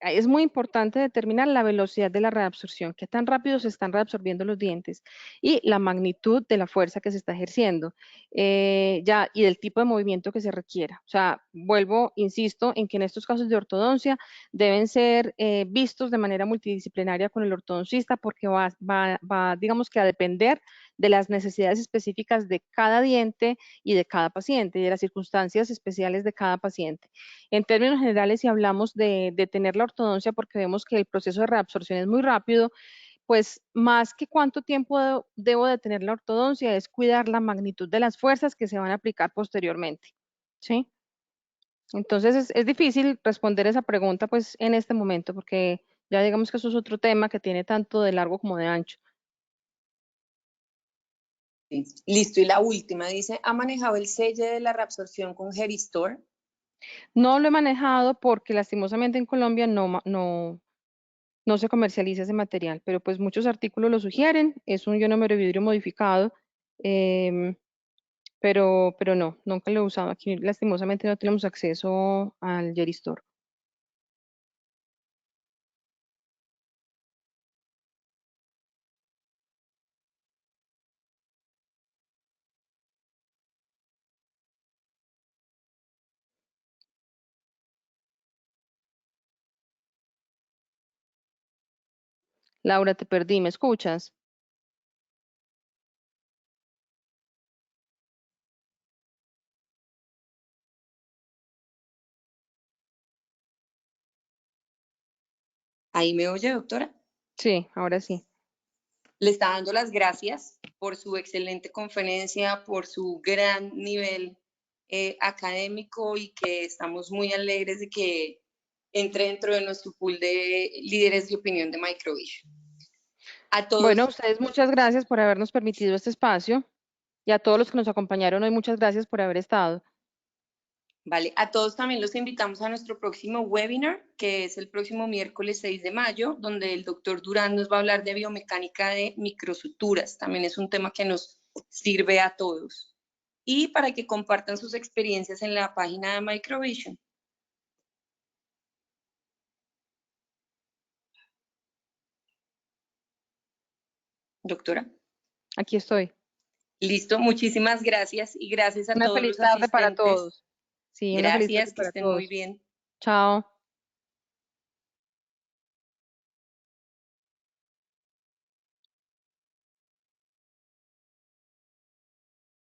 es muy importante determinar la velocidad de la reabsorción, qué tan rápido se están reabsorbiendo los dientes y la magnitud de la fuerza que se está ejerciendo y del tipo de movimiento que se requiera. O sea, vuelvo, insisto, en que en estos casos de ortodoncia deben ser vistos de manera multidisciplinaria con el ortodoncista porque va, digamos que a depender de las necesidades específicas de cada diente y de cada paciente y de las circunstancias especiales de cada paciente. En términos generales, si hablamos de tener la ortodoncia porque vemos que el proceso de reabsorción es muy rápido, pues más que cuánto tiempo debo de tener la ortodoncia es cuidar la magnitud de las fuerzas que se van a aplicar posteriormente. ¿Sí? Entonces es difícil responder esa pregunta pues en este momento porque ya digamos que eso es otro tema que tiene tanto de largo como de ancho. Sí. Listo, y la última dice, ¿ha manejado el sello de la reabsorción con Geristor? No lo he manejado porque lastimosamente en Colombia no se comercializa ese material, pero pues muchos artículos lo sugieren, es un ionómero de vidrio modificado, em, pero no, nunca lo he usado. Aquí lastimosamente no tenemos acceso al Geristor. Laura, te perdí, ¿me escuchas? ¿Ahí me oye, doctora? Sí, ahora sí. Le está dando las gracias por su excelente conferencia, por su gran nivel académico y que estamos muy alegres de que entre dentro de nuestro pool de líderes de opinión de Microvision. A Bueno, a todos, ustedes muchas gracias por habernos permitido este espacio y a todos los que nos acompañaron hoy, muchas gracias por haber estado. vale, a todos también los invitamos a nuestro próximo webinar, que es el próximo miércoles 6 de mayo, donde el doctor Durán nos va a hablar de biomecánica de microsuturas. También es un tema que nos sirve a todos. Y para que compartan sus experiencias en la página de Microvision. Doctora. Aquí estoy. Listo, muchísimas gracias y gracias a Una todos feliz los tarde para asistentes. todos. Sí, una feliz tarde Gracias, que para estén muy todos. bien. Chao.